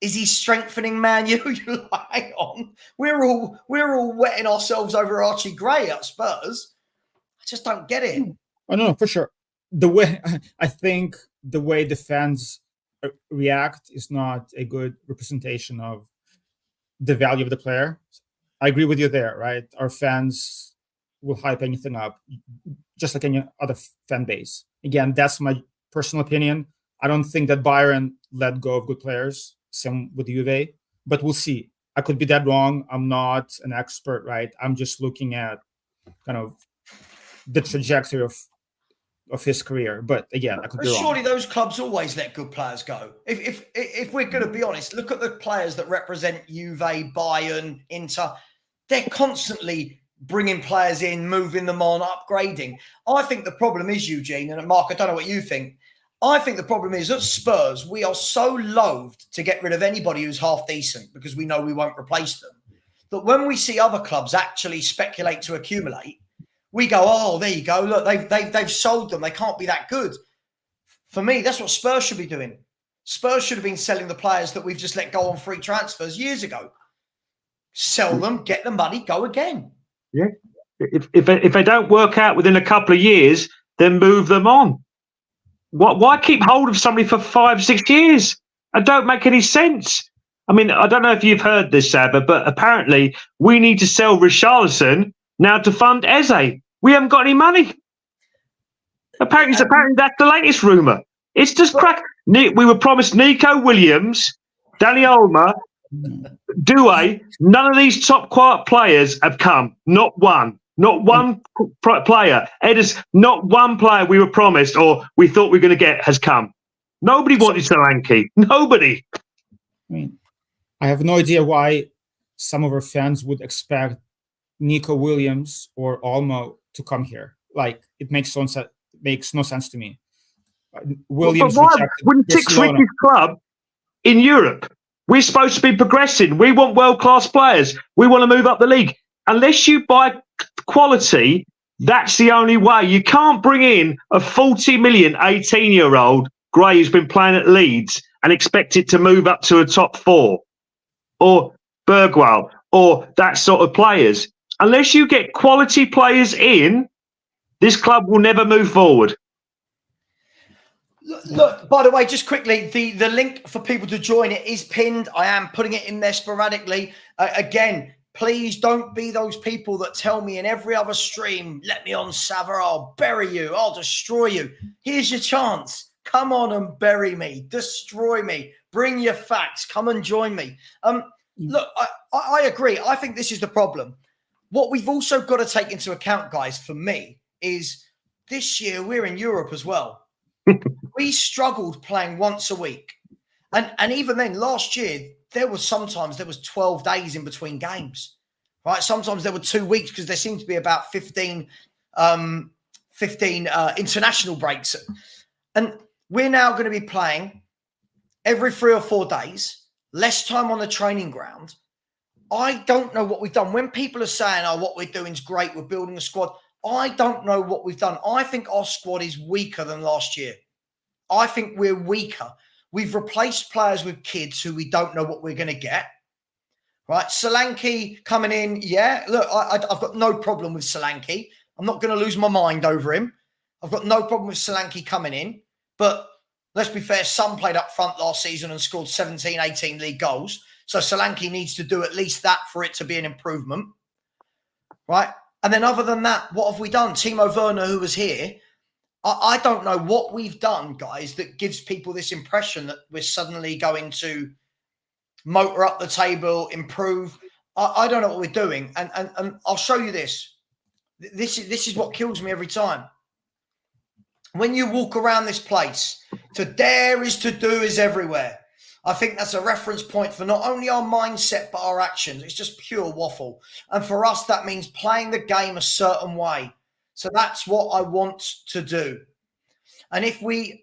is he strengthening Man U? You're like, hang on. We're all wetting ourselves over Archie Gray at Spurs. I just don't get it. Oh no, for sure. I think the way the fans react is not a good representation of the value of the player. I agree with you there, right? Our fans will hype anything up, just like any other fan base. Again, that's my personal opinion. I don't think that Bayern let go of good players. Same with Juve, but we'll see. I could be dead wrong. I'm not an expert, right? I'm just looking at kind of the trajectory of his career. But again, I could be wrong. Surely those clubs always let good players go. If we're going to be honest, look at the players that represent Juve, Bayern, Inter. They're constantly bringing players in, moving them on, upgrading. I think the problem is, Eugene, and Mark, I don't know what you think. I think the problem is at Spurs, we are so loathed to get rid of anybody who's half decent because we know we won't replace them, that when we see other clubs actually speculate to accumulate, we go, oh, there you go. Look, they've sold them. They can't be that good. For me, that's what Spurs should be doing. Spurs should have been selling the players that we've just let go on free transfers years ago. Sell them, get the money, go again. Yeah. If they don't work out within a couple of years, then move them on. Why keep hold of somebody for 5-6 years? It don't make any sense. I mean, I don't know if you've heard this, Savva, but apparently we need to sell Richarlison now to fund Eze. We haven't got any money. Apparently that's the latest rumour. It's just crack. We were promised Nico Williams, Danny Olmo, Doué. None of these top quiet players have come. Not one. Not one player. Edis, not one player we were promised or we thought we were going to get has come. Nobody wanted Solanke. Nobody. I mean, I have no idea why some of our fans would expect Nico Williams or Olmo to come here. Like, it makes no sense to me. Williams but why wouldn't 6 richest club in Europe? We're supposed to be progressing. We want world-class players. We want to move up the league. Unless you buy quality, that's the only way. You can't bring in a 40 million 18-year-old Gray who's been playing at Leeds and expect it to move up to a top 4 or Bergwall or that sort of players. Unless you get quality players in, this club will never move forward. Look, by the way, just quickly, the link for people to join it is pinned. I am putting it in there sporadically. Again, please don't be those people that tell me in every other stream, let me on, Savva, I'll bury you, I'll destroy you. Here's your chance. Come on and bury me, destroy me, bring your facts, come and join me. Look, I agree. I think this is the problem. What we've also got to take into account, guys, for me, is this year we're in Europe as well. We struggled playing once a week. And even then, last year, there was 12 days in between games, right? Sometimes there were 2 weeks because there seemed to be about 15 international breaks. And we're now going to be playing every 3 or 4 days, less time on the training ground. I don't know what we've done. When people are saying, oh, what we're doing is great, we're building a squad, I don't know what we've done. I think our squad is weaker than last year. I think we're weaker. We've replaced players with kids who we don't know what we're going to get. Right? Solanke coming in. Yeah, look, I've got no problem with Solanke. I'm not going to lose my mind over him. I've got no problem with Solanke coming in. But let's be fair, Son played up front last season and scored 17, 18 league goals. So Solanke needs to do at least that for it to be an improvement. Right? And then other than that, what have we done? Timo Werner, who was here, I don't know what we've done, guys, that gives people this impression that we're suddenly going to motor up the table, improve. I don't know what we're doing. And I'll show you this. This is what kills me every time. When you walk around this place, to dare is to do is everywhere. I think that's a reference point for not only our mindset, but our actions. It's just pure waffle. And for us, that means playing the game a certain way. So that's what I want to do. And if we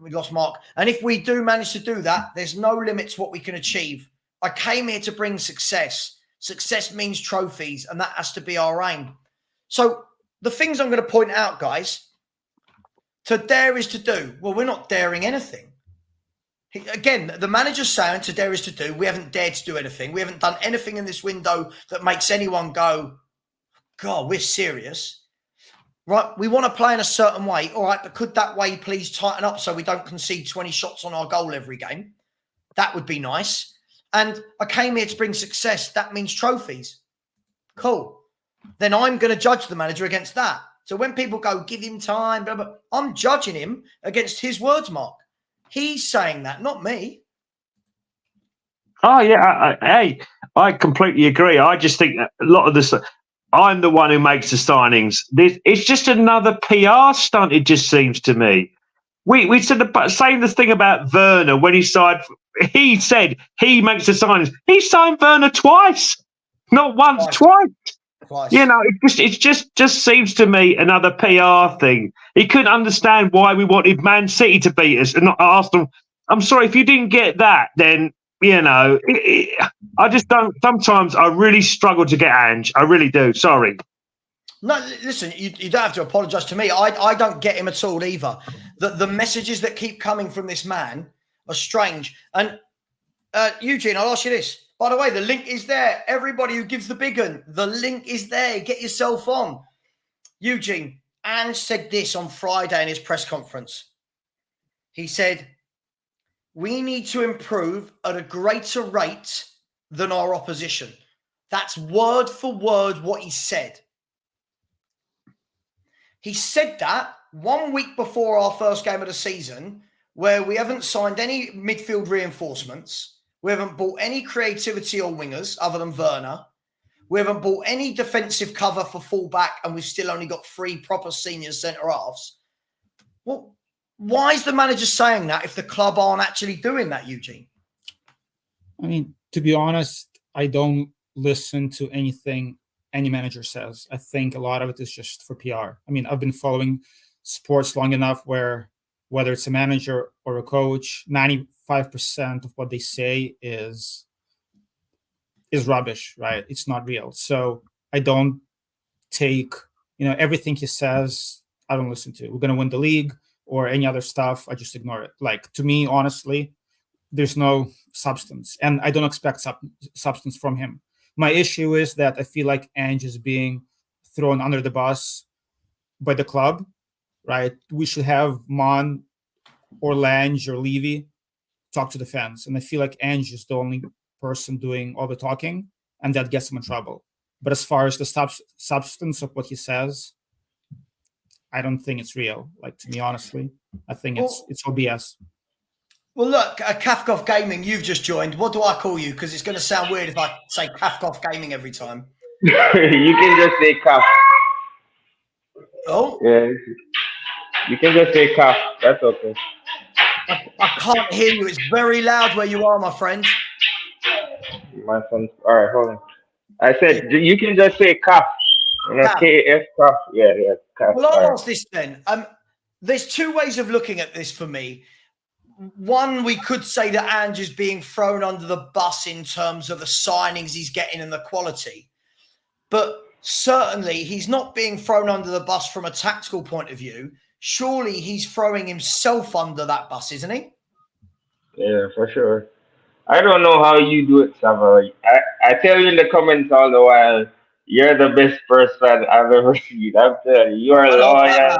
lost Mark. And if we do manage to do that, there's no limit to what we can achieve. I came here to bring success. Success means trophies, and that has to be our aim. So the things I'm going to point out, guys, to dare is to do. Well, we're not daring anything. Again, the manager's saying to dare is to do. We haven't dared to do anything. We haven't done anything in this window that makes anyone go, God, we're serious. Right, we want to play in a certain way. All right, but could that way please tighten up so we don't concede 20 shots on our goal every game? That would be nice. And I came here to bring success. That means trophies. Cool. Then I'm going to judge the manager against that. So when people go, give him time, blah, blah, I'm judging him against his words, Mark. He's saying that, not me. Oh, yeah. I completely agree. I just think a lot of this... I'm the one who makes the signings. It's just another PR stunt, it just seems to me. We said saying the thing about Werner when he signed. He said he makes the signings. He signed Werner twice, not once, twice. You know, it just seems to me another PR thing. He couldn't understand why we wanted Man City to beat us and not Arsenal. I'm sorry, if you didn't get that, then, you know, I just don't. Sometimes I really struggle to get Ange. I really do. Sorry. No, listen, you don't have to apologise to me. I don't get him at all either. The messages that keep coming from this man are strange. And Eugene, I'll ask you this. By the way, the link is there. Everybody who gives the big one, the link is there. Get yourself on. Eugene, Ange said this on Friday in his press conference. He said, we need to improve at a greater rate than our opposition. That's word for word what he said. He said that 1 week before our first game of the season, where we haven't signed any midfield reinforcements. We haven't bought any creativity or wingers other than Werner. We haven't bought any defensive cover for fullback, and we've still only got 3 proper senior centre-halves. Well, why is the manager saying that if the club aren't actually doing that, Eugene? I mean, to be honest, I don't listen to anything any manager says. I think a lot of it is just for PR. I mean, I've been following sports long enough where whether it's a manager or a coach, 95% of what they say is rubbish, right? It's not real. So I don't take, everything he says, I don't listen to. We're going to win the league or any other stuff. I just ignore it. Like, to me, honestly, there's no substance, and I don't expect substance from him. My issue is that I feel like Ange is being thrown under the bus by the club, right? We should have Mon or Lange or Levy talk to the fans. And I feel like Ange is the only person doing all the talking, and that gets him in trouble. But as far as the substance of what he says, I don't think it's real. Like, to me, honestly, I think it's OBS. Well, look, Kafkov Gaming, you've just joined. What do I call you? Because it's going to sound weird if I say Kafkov Gaming every time. You can just say Kaf. Oh? Yeah. You can just say Kaf. That's okay. I can't hear you. It's very loud where you are, my friend. My son. All right, hold on. I said you can just say Kaf. Kaf. KF Kaf. Yeah, Kaf. Well, I'll ask this then. There's two ways of looking at this for me. One, we could say that Ange is being thrown under the bus in terms of the signings he's getting and the quality. But certainly he's not being thrown under the bus from a tactical point of view. Surely he's throwing himself under that bus, isn't he? Yeah, for sure. I don't know how you do it, Savva. I tell you in the comments all the while, you're the best person I've ever seen. I'm telling you, you're loyal.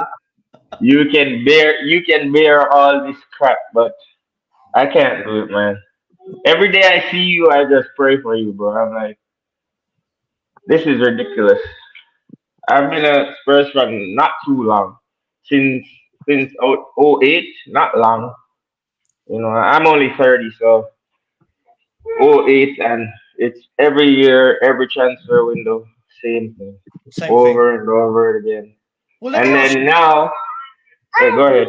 You can bear all this crap, but I can't do it, man. Every day I see you, I just pray for you, bro. I'm like, this is ridiculous. I've been a Spurs fan not too long, since '08, not long. I'm only 30, so '08, and it's every year, every transfer window, same thing, over and over again. Well, and then now, go ahead.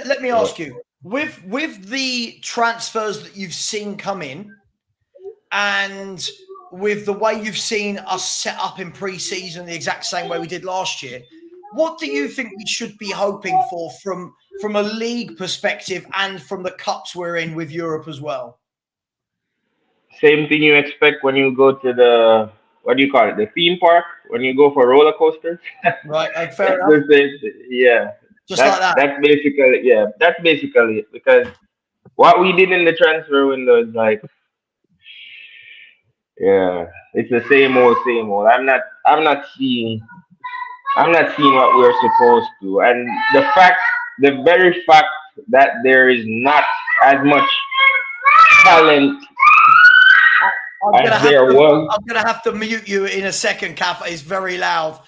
Let me ask you, with the transfers that you've seen come in, and with the way you've seen us set up in pre-season the exact same way we did last year, what do you think we should be hoping for from a league perspective and from the cups we're in with Europe as well? Same thing you expect when you go to the, what do you call it, the theme park, when you go for roller coasters. Right, fair enough. Yeah. Like that. That's basically it. Because what we did in the transfer window is like, yeah, it's the same old, same old. I'm not seeing what we're supposed to. And the very fact that there is not as much talent I'm gonna have to mute you in a second, Kafa. It's very loud.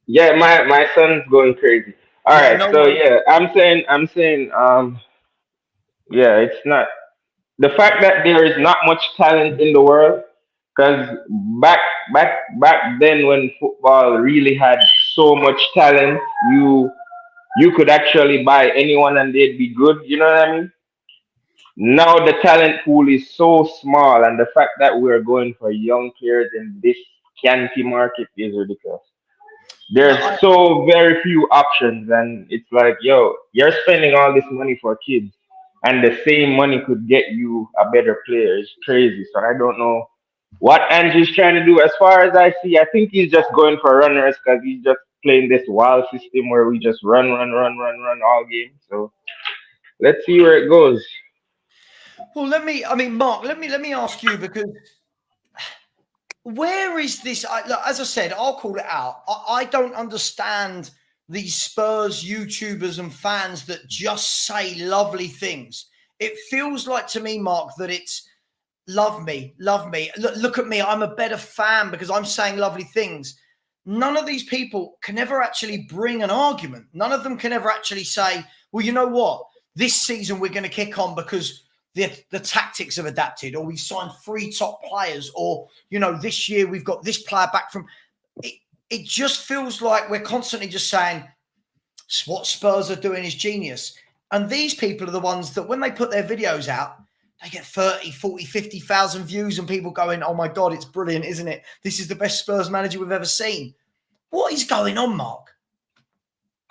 Yeah, my son's going crazy. All right, so yeah, I'm saying, yeah, it's not the fact that there is not much talent in the world. Because back then, when football really had so much talent, you could actually buy anyone and they'd be good. You know what I mean? Now the talent pool is so small, and the fact that we're going for young players in this scanty market is ridiculous. There's so very few options, and it's like, yo, you're spending all this money for kids, and the same money could get you a better player. It's crazy. So I don't know what Ange is trying to do. As far as I see, I think he's just going for runners because he's just playing this wild system where we just run all game. So let's see where it goes. Well, Mark, let me ask you, because where is this? As I said, I'll call it out. I don't understand these Spurs YouTubers and fans that just say lovely things. It feels like to me, Mark, that it's love me. Look at me. I'm a better fan because I'm saying lovely things. None of these people can ever actually bring an argument. None of them can ever actually say, well, you know what? This season we're going to kick on because the tactics have adapted, or we signed 3 top players, or, this year we've got this player back from... It just feels like we're constantly just saying what Spurs are doing is genius. And these people are the ones that when they put their videos out, they get 30, 40, 50,000 views and people going, oh my God, it's brilliant, isn't it? This is the best Spurs manager we've ever seen. What is going on, Mark?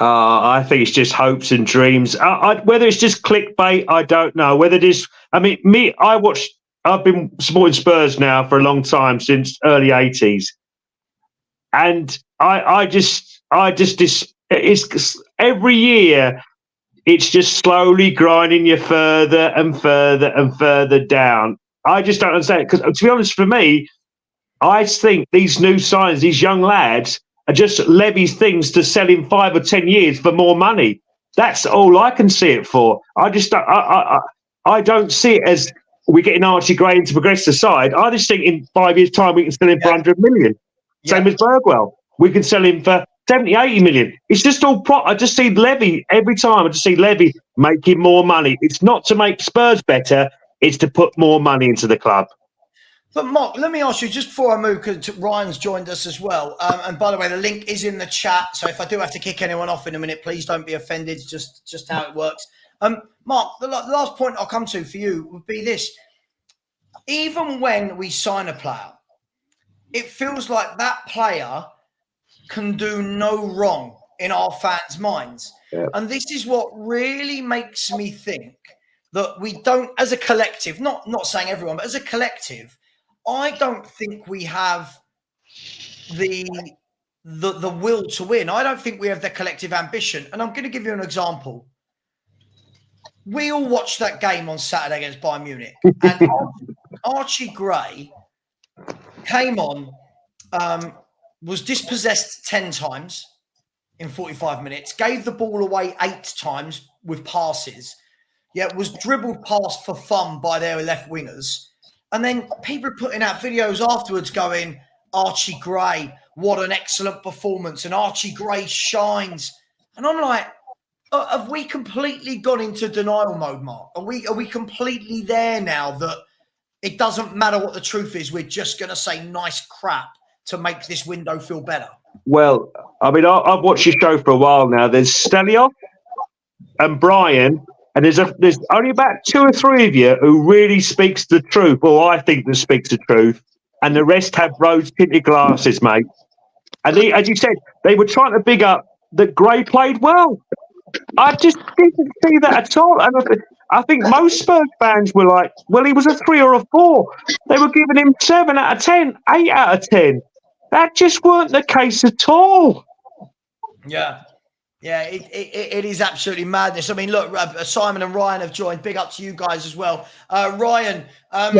I think it's just hopes and dreams. Whether it's just clickbait, I don't know. Whether it is, I mean, I've been supporting Spurs now for a long time, since early '80s, and it's every year. It's just slowly grinding you further and further and further down. I just don't understand, because to be honest, for me, I think these new signs, these young lads, are just levy things to sell in 5 or 10 years for more money. That's all I can see it for. I don't see it as we're getting Archie Gray to progress the side. I just think in 5 years' time we can sell him for 100 million. Same as Bergwell. We can sell him for 70, 80 million. It's just all I just see Levy every time. I just see Levy making more money. It's not to make Spurs better. It's to put more money into the club. But Mark, let me ask you, just before I move, because Ryan's joined us as well. And by the way, the link is in the chat. So if I do have to kick anyone off in a minute, please don't be offended. It's just how it works. Mark, the last point I'll come to for you would be this. Even when we sign a player, it feels like that player can do no wrong in our fans' minds. Yeah. And this is what really makes me think that we don't, as a collective, not saying everyone, but as a collective, I don't think we have the will to win. I don't think we have the collective ambition. And I'm going to give you an example. We all watched that game on Saturday against Bayern Munich. And Archie Gray came on, was dispossessed 10 times in 45 minutes, gave the ball away 8 times with passes, yet was dribbled past for fun by their left wingers. And then people are putting out videos afterwards going, Archie Gray, what an excellent performance. And Archie Gray shines. And I'm like, have we completely gone into denial mode, Mark? Are we completely there now that it doesn't matter what the truth is? We're just going to say nice crap to make this window feel better? Well, I mean, I've watched your show for a while now. There's Stelios and Brian, and there's only about 2 or 3 of you who really speaks the truth, or I think that speaks the truth, and the rest have rose-tinted glasses, mate. And as you said, they were trying to big up that Gray played well. I just didn't see that at all. And I think most Spurs fans were like, well, he was a 3 or a 4. They were giving him 7 out of 10, 8 out of 10. That just weren't the case at all. Yeah. Yeah, it is absolutely madness. I mean, look, Simon and Ryan have joined. Big up to you guys as well. Ryan, I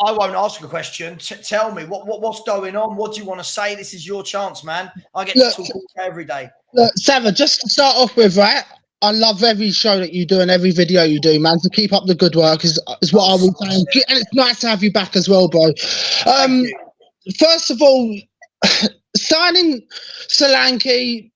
won't ask a question. Tell me, what's going on? What do you want to say? This is your chance, man. I get to talk every day. Look, Savva, just to start off with, right? I love every show that you do and every video you do, man. So keep up the good work is what I will say. And it's nice to have you back as well, bro. First of all, signing Solanke,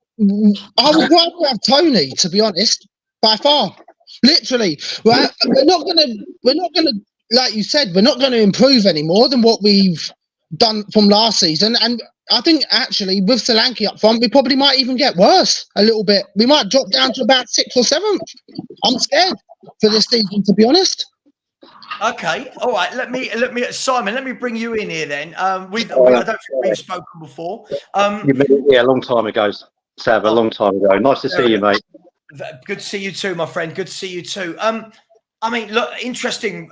I would rather have Tony, to be honest, by far. Literally, right? We're not gonna, like you said, we're not gonna improve any more than what we've done from last season. And I think actually with Solanke up front, we probably might even get worse a little bit. We might drop down to about 6th or 7th. I'm scared for this season, to be honest. Okay, all right. Let me, Simon. Let me bring you in here then. I don't think we've spoken before. Yeah, a long time ago, Sav. A long time ago. Nice to see you, mate. Good to see you too, my friend. Good to see you too. I mean, look, interesting.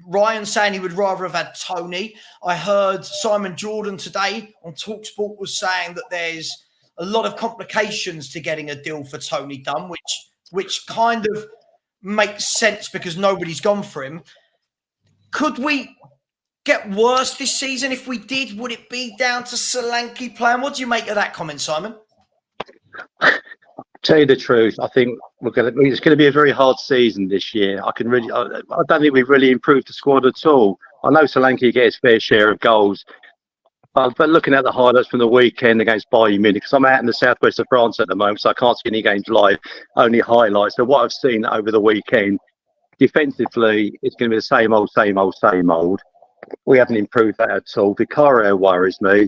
Ryan saying he would rather have had Tony. I heard Simon Jordan today on TalkSport was saying that there's a lot of complications to getting a deal for Tony done, which kind of makes sense because nobody's gone for him. Could we get worse this season? If we did, would it be down to Solanke playing? What do you make of that comment, Simon? Tell you the truth, I think it's going to be a very hard season this year. I don't think we've really improved the squad at all. I know Solanke gets his fair share of goals, but looking at the highlights from the weekend against Bayern Munich, because I'm out in the southwest of France at the moment, so I can't see any games live, only highlights. So what I've seen over the weekend, defensively, it's going to be the same old. We haven't improved that at all. Vicario worries me.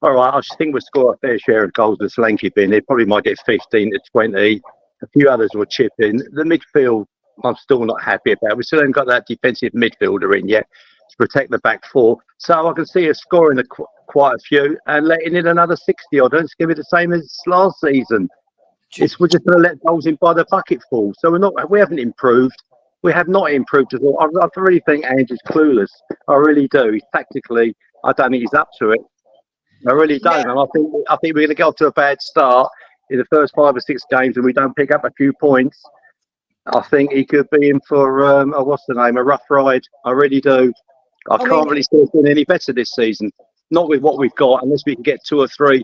All right, I think we'll score a fair share of goals with Solanke being there. Probably might get 15 to 20. A few others will chip in. The midfield, I'm still not happy about. We still haven't got that defensive midfielder in yet to protect the back four. So I can see us scoring quite a few and letting in another 60 odd. It's going to be the same as last season. We're just going to let goals in by the bucketful. So we haven't improved. We have not improved at all. I really think Ange is clueless. I really do. Tactically, I don't think he's up to it. I really don't. Yeah. And I think we're going to get off to a bad start in the first 5 or 6 games, and we don't pick up a few points. I think he could be in for a rough ride. I really do. I can't really see us doing any better this season. Not with what we've got, unless we can get 2 or 3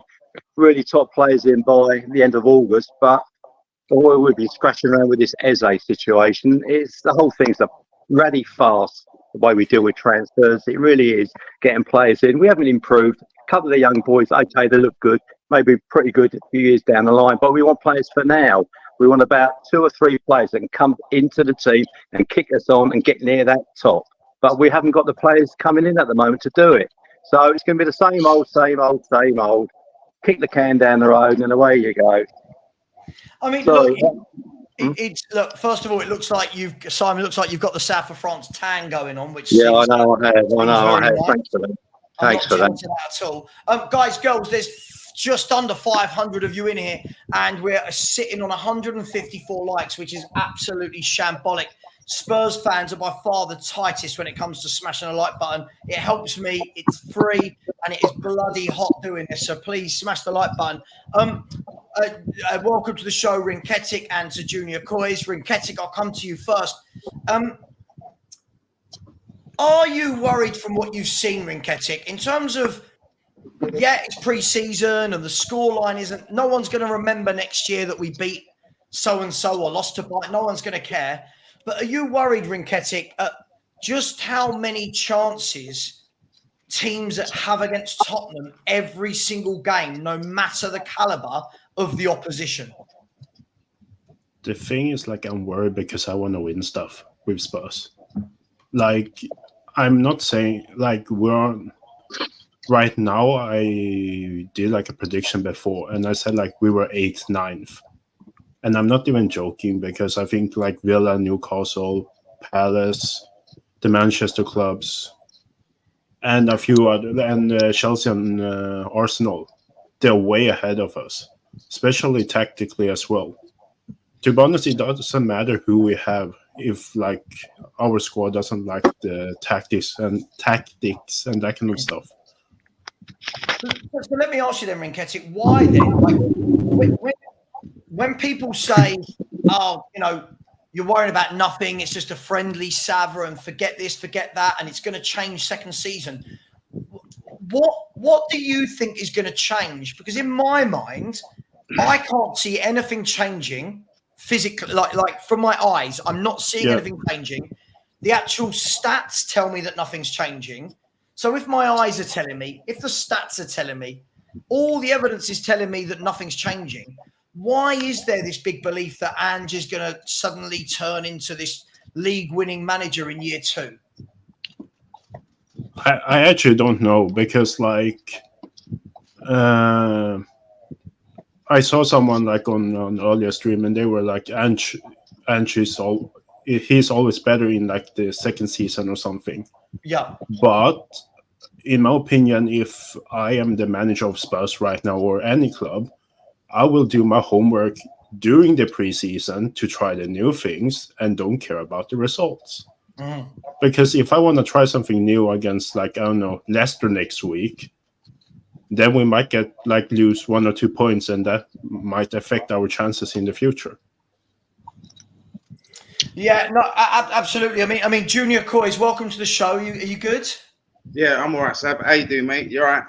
really top players in by the end of August. But we'll be scratching around with this Eze situation. The whole thing's a really fast the way we deal with transfers. It really is getting players in. We haven't improved. A couple of the young boys, okay, they look good, maybe pretty good a few years down the line, but we want players for now. We want about 2 or 3 players that can come into the team and kick us on and get near that top. But we haven't got the players coming in at the moment to do it. So it's going to be the same old. Kick the can down the road and away you go. I mean, Sorry. look. First of all, it looks like Simon. Looks like you've got the South of France tan going on, which I know. I have. Nice. Thanks for that. Thanks for that at all. Guys, girls, there's just under 500 of you in here, and we're sitting on 154 likes, which is absolutely shambolic. Spurs fans are by far the tightest when it comes to smashing a like button. It helps me. It's free, and it is bloody hot doing this. So please smash the like button. Welcome to the show, Rinketic, and to Junior Coys. Rinketic, I'll come to you first. Are you worried from what you've seen, Rinketic, in terms of, it's pre-season and the scoreline isn't, no one's going to remember next year that we beat so-and-so or lost to Brighton. No one's going to care. But are you worried, Rinketic, at just how many chances teams that have against Tottenham every single game, no matter the calibre of the opposition? The thing is, I'm worried because I want to win stuff with Spurs. I'm not saying, we're... Right now, I did a prediction before, and I said we were 8th, 9th. And I'm not even joking, because I think Villa, Newcastle, Palace, the Manchester clubs, and a few other, and Chelsea and Arsenal, they're way ahead of us, especially tactically as well. To be honest, it doesn't matter who we have if our squad doesn't like the tactics and that kind of stuff. So let me ask you then, Rinketic, why then? When people say, you're worrying about nothing, it's just a friendly Savva and forget this, forget that, and it's going to change second season. What do you think is going to change? Because in my mind, I can't see anything changing physically, from my eyes. I'm not seeing anything changing. The actual stats tell me that nothing's changing. So if my eyes are telling me, if the stats are telling me, all the evidence is telling me that nothing's changing, why is there this big belief that Ange is going to suddenly turn into this league-winning manager in year 2? I actually don't know, because I saw someone on earlier stream, and they were Ange he's always better in the second season or something. Yeah. But in my opinion, if I am the manager of Spurs right now or any club, I will do my homework during the preseason to try the new things and don't care about the results. Mm. Because if I want to try something new against Leicester next week, then we might lose 1 or 2 points, and that might affect our chances in the future. Yeah, no, absolutely. I mean, Junior Coys, welcome to the show. Are you good? Yeah, I'm all right, Sab. How you doing, mate? You all right?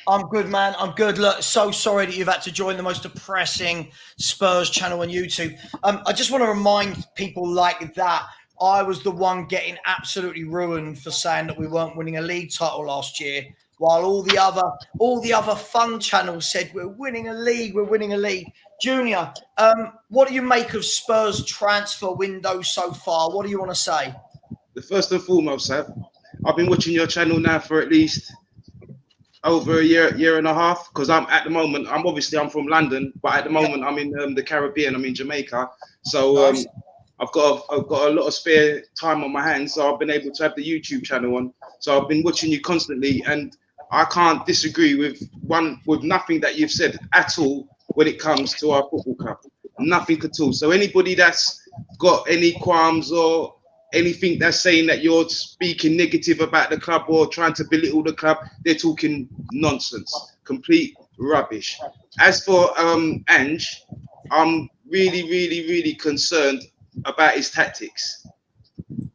I'm good, man. I'm good. Look, so sorry that you've had to join the most depressing Spurs channel on YouTube. I just want to remind people like that, I was the one getting absolutely ruined for saying that we weren't winning a league title last year, while all the other fun channels said we're winning a league. Junior, what do you make of Spurs' transfer window so far? What do you want to say? The first and foremost, Sab, I've been watching your channel now for at least over a year and a half, because I'm from London, but at the moment I'm in the Caribbean. I'm in Jamaica, so nice. I've got a lot of spare time on my hands, so I've been able to have the YouTube channel on. So I've been watching you constantly, and I can't disagree with nothing that you've said at all when it comes to our football club. nothing at all. So anybody that's got any qualms or anything that's saying that you're speaking negative about the club or trying to belittle the club, they're talking nonsense, complete rubbish. As for Ange, I'm really concerned about his tactics.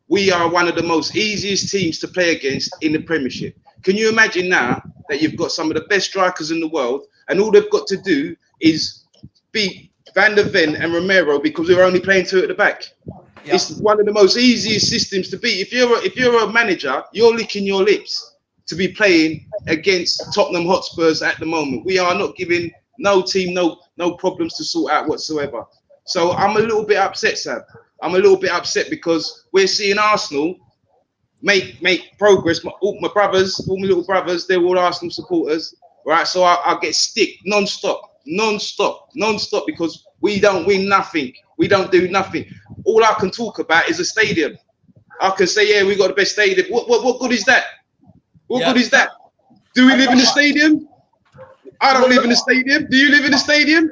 We are one of the most easiest teams to play against in the Premiership. Can you imagine now that you've got some of the best strikers in the world and all they've got to do is beat Van der Ven and Romero because we're only playing two at the back? Yeah. It's one of the most easiest systems to beat. If you're a manager, you're licking your lips to be playing against Tottenham Hotspurs at the moment. We are not giving no team no problems to sort out whatsoever. So I'm a little bit upset, Sam. I'm a little bit upset because we're seeing Arsenal make progress. All my little brothers, they're all Arsenal supporters, right? So I get stick non-stop because we don't win nothing. We don't do nothing. All I can talk about is a stadium. I can say, yeah, we got the best stadium. What good is that? What good is that? Do we live in the stadium? I don't live in the stadium. Do you live in the stadium?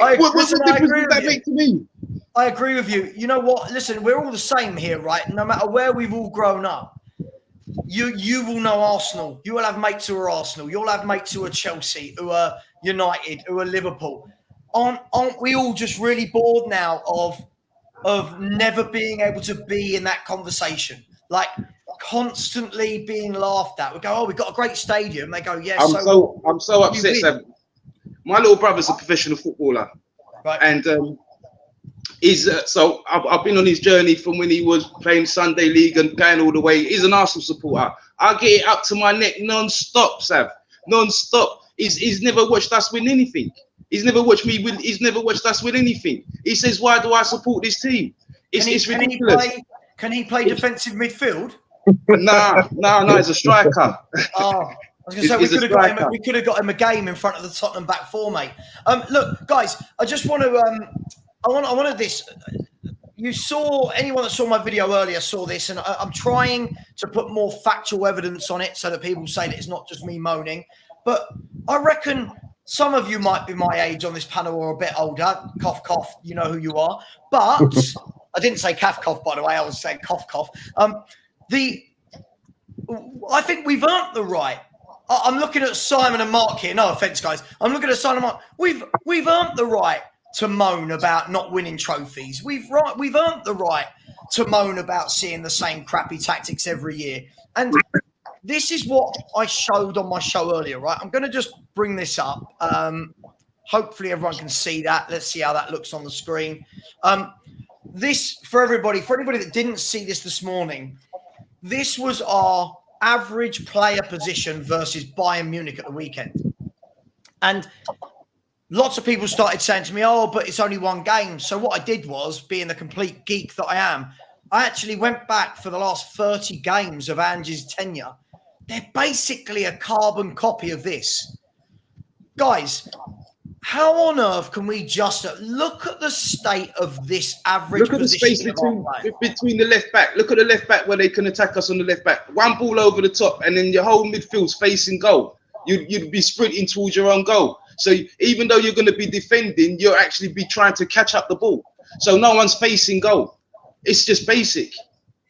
What's the difference does that make to me? I agree with you. You know what? Listen, we're all the same here, right? No matter where we've all grown up, you will know Arsenal. You will have mates who are Arsenal. You'll have mates who are Chelsea, who are United, who are Liverpool. Aren't we all just really bored now of never being able to be in that conversation? Like constantly being laughed at. We go, oh, we've got a great stadium. They go, yeah. I'm so upset, Sam. My little brother's a professional footballer, right? And so I've been on his journey from when he was playing Sunday League and going all the way. He's an Arsenal supporter. I get it up to my neck non-stop, Sav, non-stop. He's never watched us win anything. He's never watched me win. He's never watched us win anything. He says, "Why do I support this team?" It's ridiculous. Can he play defensive midfield? No, he's a striker. Oh. I was going to say we could have got him a game in front of the Tottenham back four, mate. Look, guys, I just want to I wanted this. You saw, anyone that saw my video earlier saw this, and I'm trying to put more factual evidence on it so that people say that it's not just me moaning. But I reckon some of you might be my age on this panel or a bit older. Cough, cough. You know who you are. But I didn't say calf cough, by the way. I was saying cough, cough. I think we've earned the right. I'm looking at Simon and Mark here. No offense, guys. I'm looking at Simon and Mark. We've earned the right to moan about not winning trophies. We've earned the right to moan about seeing the same crappy tactics every year. And this is what I showed on my show earlier, right? I'm going to just bring this up. Hopefully everyone can see that. Let's see how that looks on the screen. This, for anybody that didn't see this morning, this was our average player position versus Bayern Munich at the weekend. And lots of people started saying to me, oh, but it's only one game. So what I did was, being the complete geek that I am, I actually went back for the last 30 games of Ange's tenure. They're basically a carbon copy of this. Guys, how on earth can we just look at the state of this average Look at the space between the left back. Look at the left back where they can attack us on the left back. One ball over the top, and then your whole midfield's facing goal. You'd be sprinting towards your own goal. So even though you're going to be defending, you'll actually be trying to catch up the ball. So no one's facing goal. It's just basic.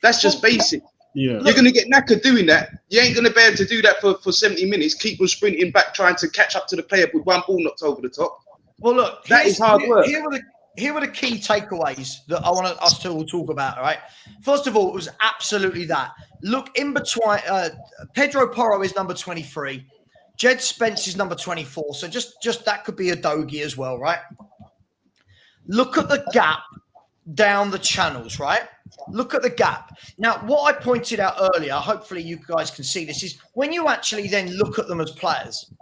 That's just basic. Yeah. You're going to get knackered doing that. You ain't going to be able to do that for 70 minutes. Keep on sprinting back, trying to catch up to the player with one ball knocked over the top. Well, look, that is hard work. Here are the key takeaways that I want us to all talk about, all right? First of all, it was absolutely that. Look, in between, Pedro Porro is number 23. Jed Spence is number 24. So just that could be a Dogie as well, right? Look at the gap down the channels, right? Look at the gap. Now, what I pointed out earlier, hopefully you guys can see this, is when you actually then look at them as players,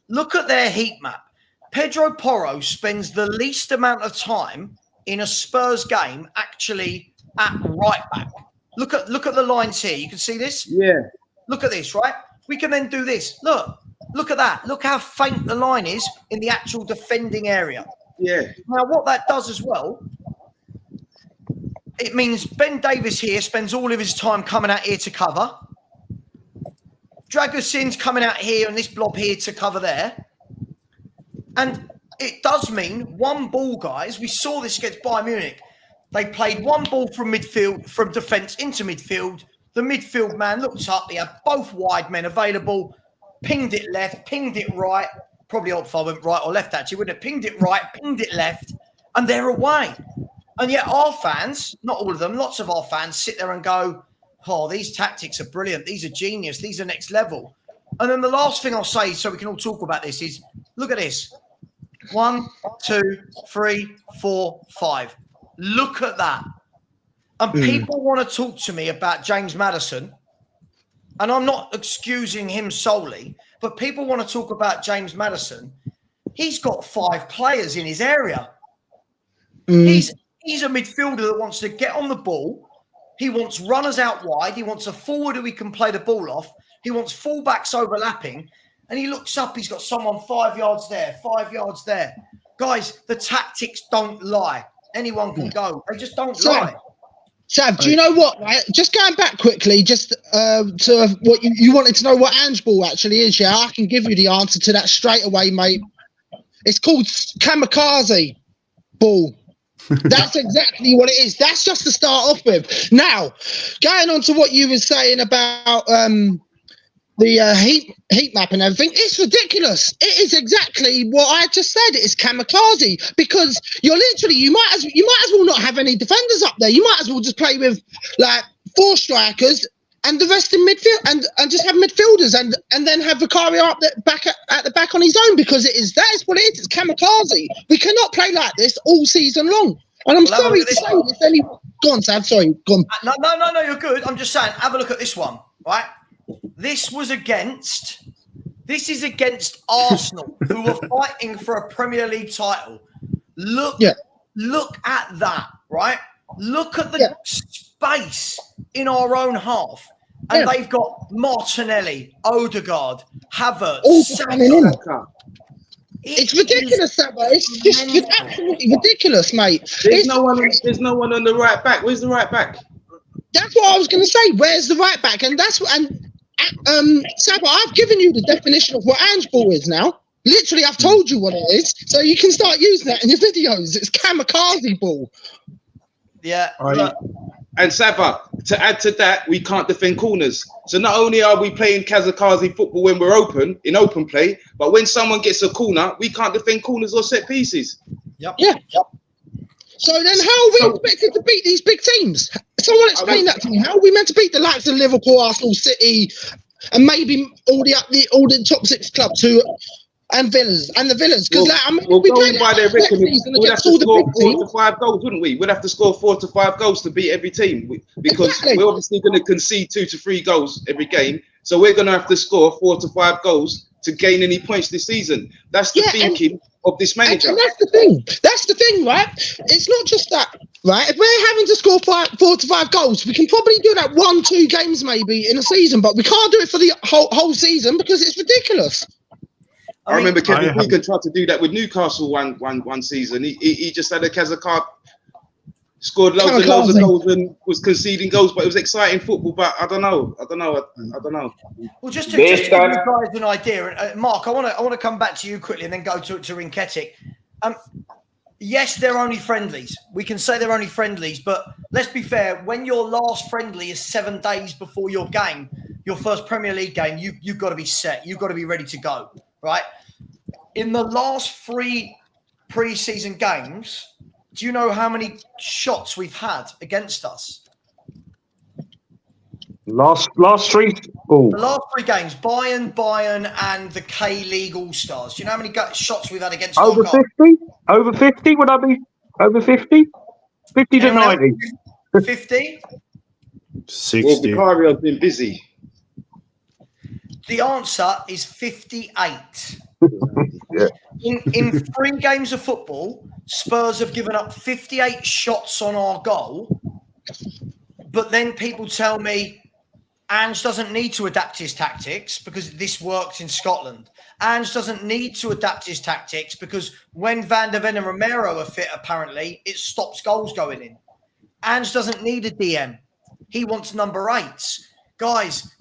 look at their heat map. Pedro Porro spends the least amount of time in a Spurs game actually at right back. Look at the lines here. You can see this? Yeah. Look at this, right? We can then do this. Look at that. Look how faint the line is in the actual defending area. Yeah. Now, what that does as well, it means Ben Davies here spends all of his time coming out here to cover. Dragusin's coming out here and this blob here to cover there. And it does mean one ball, guys. We saw this against Bayern Munich. They played one ball from midfield, from defence into midfield. The midfield man looked up. He had both wide men available. Pinged it left, pinged it right. Probably if I went right or left, actually, wouldn't it? Pinged it right, pinged it left, and they're away. And yet our fans, not all of them, lots of our fans sit there and go, oh, these tactics are brilliant. These are genius. These are next level. And then the last thing I'll say, so we can all talk about this, is look at this. 1, 2, 3, 4, 5. Look at that. And people want to talk to me about James Maddison. And I'm not excusing him solely, but people want to talk about James Maddison. He's got 5 players in his area. He's a midfielder that wants to get on the ball. He wants runners out wide. He wants a forward who he can play the ball off. He wants fullbacks overlapping. And he looks up, he's got someone 5 yards there, 5 yards there. Guys, the tactics don't lie. Anyone can go. They just don't lie. Sav, do you know what? Right? Just going back quickly, just to what you wanted to know what Ange ball actually is. Yeah, I can give you the answer to that straight away, mate. It's called Kamakazi ball. That's exactly what it is. That's just to start off with. Now, going on to what you were saying about the heat map and everything, it's ridiculous. It is exactly what I just said. It's kamikaze, because you're literally you might as well not have any defenders up there. You might as well just play with like 4 strikers and the rest in midfield, and just have midfielders, and then have Vicario up there, at the back on his own, because that is what it is. It's kamikaze. We cannot play like this all season long. And I'm sorry to say this. Go on, Sav. Sorry, go on. No, you're good. I'm just saying, have a look at this one, right? This is against Arsenal, who were fighting for a Premier League title. Look at that, right? Look at the space in our own half. And they've got Martinelli, Odegaard, Havertz, Saka. It's ridiculous, Savva. It's absolutely ridiculous, mate. There's no one on the right back. Where's the right back? That's what I was going to say. Where's the right back? And Savva, I've given you the definition of what Ange ball is now. Literally, I've told you what it is, so you can start using that in your videos. It's kamikaze ball. Yeah. And Savva, to add to that, we can't defend corners. So not only are we playing kamikaze football when we're in open play, but when someone gets a corner, we can't defend corners or set pieces. Yep. Yeah. So then how are we expected to beat these big teams? Someone explain that to me. How are we meant to beat the likes of Liverpool, Arsenal, City, and maybe all the top 6 clubs and Villas? Because we played by their record. We'd have to score 4 to 5 goals, wouldn't we? We'd have to score 4 to 5 goals to beat every team, because we're obviously going to concede 2 to 3 goals every game. So we're going to have to score 4 to 5 goals to gain any points this season. That's the thinking of this manager. And that's the thing. That's the thing, right? It's not just that, right? If we're having to score 4 to 5 goals, we can probably do that 1-2 games maybe in a season, but we can't do it for the whole season because it's ridiculous. I remember Kevin Keegan tried to do that with Newcastle one season. He just had a Kazakar, scored loads and loads of goals and was conceding goals, but it was exciting football. But I don't know. Well, just to give you guys an idea, Mark, I want to come back to you quickly and then go to Rinketic. Yes, they're only friendlies. We can say they're only friendlies, but let's be fair. When your last friendly is 7 days before your game, your first Premier League game, you've got to be set. You've got to be ready to go. Right. In the last 3 pre-season games, do you know how many shots we've had against us? Last 3. Oh. The last 3 games, Bayern, and the K-League All-Stars. Do you know how many shots we've had against over 50? Over 50? Would I be over 50? 50 to 90. 50? 60. Well, Vicario's been busy. The answer is 58. Yeah. In 3 games of football, Spurs have given up 58 shots on our goal. But then people tell me Ange doesn't need to adapt his tactics because this worked in Scotland. Ange doesn't need to adapt his tactics because when Van der Ven and Romero are fit, apparently, it stops goals going in. Ange doesn't need a DM. He wants number 8s. Guys,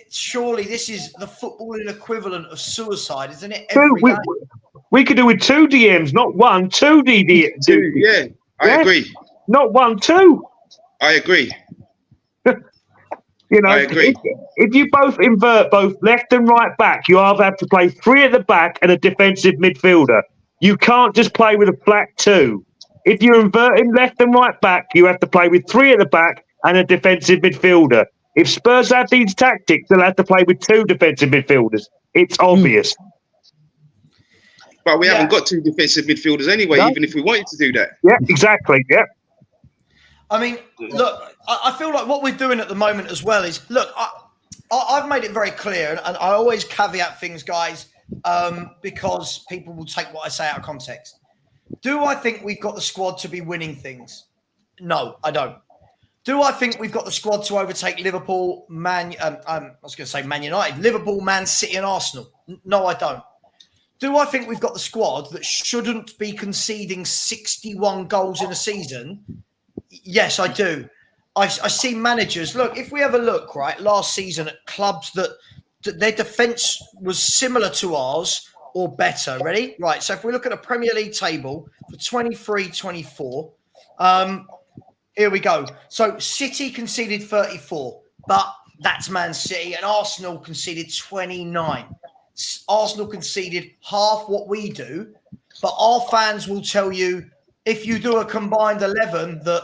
surely this is the footballing equivalent of suicide, isn't it? We could do with 2 DMs, not 1. 2 DD. Two, yeah, I agree. Not 1, 2. I agree. You know, I agree. if you both invert both left and right back, you either have to play 3 at the back and a defensive midfielder. You can't just play with a flat 2. If you're inverting left and right back, you have to play with 3 at the back and a defensive midfielder. If Spurs have these tactics, they'll have to play with 2 defensive midfielders. It's obvious. But we haven't got 2 defensive midfielders anyway, No. even if we wanted to do that. Yeah, exactly. Yeah. I mean, look, I feel like what we're doing at the moment as well is, look, I've made it very clear, and I always caveat things, guys, because people will take what I say out of context. Do I think we've got the squad to be winning things? No, I don't. Do I think we've got the squad to overtake Liverpool, Man United, Liverpool, Man City and Arsenal? No, I don't. Do I think we've got the squad that shouldn't be conceding 61 goals in a season? Yes, I do. I see managers. Look, if we have a look, right, last season at clubs that their defence was similar to ours or better. Ready? Right. So if we look at a Premier League table for 23-24, here we go. So City conceded 34, but that's Man City, and Arsenal conceded 29. Arsenal conceded half what we do, but our fans will tell you if you do a combined 11 that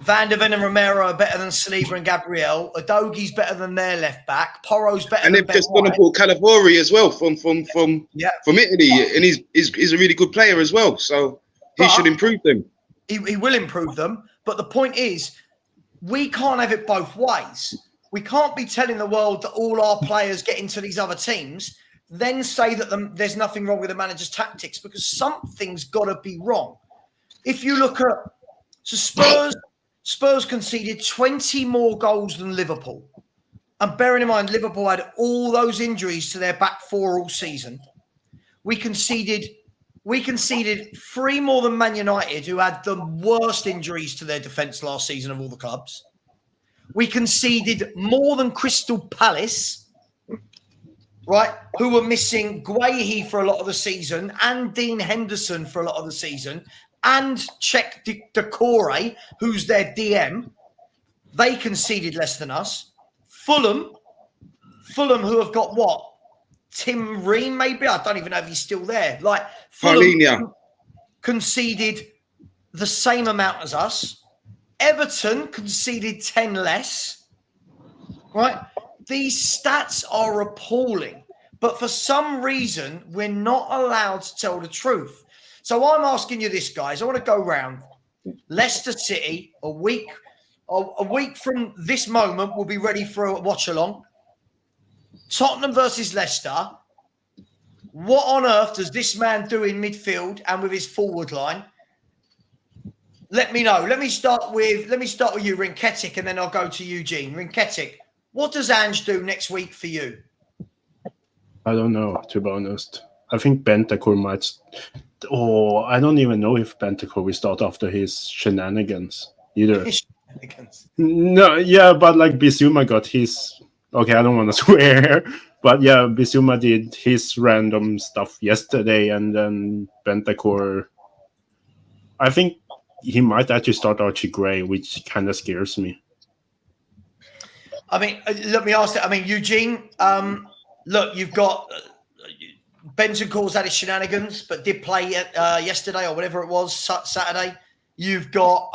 Van der Ven and Romero are better than Saliba and Gabriel. Udogi's better than their left back. Porro's better And than they've just gone and bought Calafiori as well from Italy, and he's a really good player as well. So he should improve them. He will improve them. But the point is, we can't have it both ways. We can't be telling the world that all our players get into these other teams, then say that there's nothing wrong with the manager's tactics, because something's got to be wrong. If you look at Spurs conceded 20 more goals than Liverpool. And bearing in mind, Liverpool had all those injuries to their back 4 all season. We conceded 3 more than Man United, who had the worst injuries to their defence last season of all the clubs. We conceded more than Crystal Palace, right, who were missing Guehi for a lot of the season and Dean Henderson for a lot of the season, and Czech Decore, who's their DM. They conceded less than us. Fulham, who have got what? Tim Ream, maybe? I don't even know if he's still there. Like, Fulham conceded the same amount as us. Everton conceded 10 less. Right? These stats are appalling. But for some reason, we're not allowed to tell the truth. So I'm asking you this, guys. I want to go round. Leicester City, a week from this moment, we'll be ready for a watch-along. Tottenham versus Leicester. What on earth does this man do in midfield and with his forward line? Let me know. Let me start with you, Rinketic, and then I'll go to Eugene. Rinketic, what does Ange do next week for you? I don't know, to be honest. I think Bentancur might... Oh, I don't even know if Bentancur will start after his shenanigans either. No, yeah, but like Bissouma got his... Okay, I don't want to swear, but yeah, Bissouma did his random stuff yesterday, and then Bentancur... I think he might actually start Archie Gray, which kind of scares me. I mean, let me ask that. I mean, Eugene, look, you've got... Bentancur's had his shenanigans, but did play yesterday or whatever it was, Saturday. You've got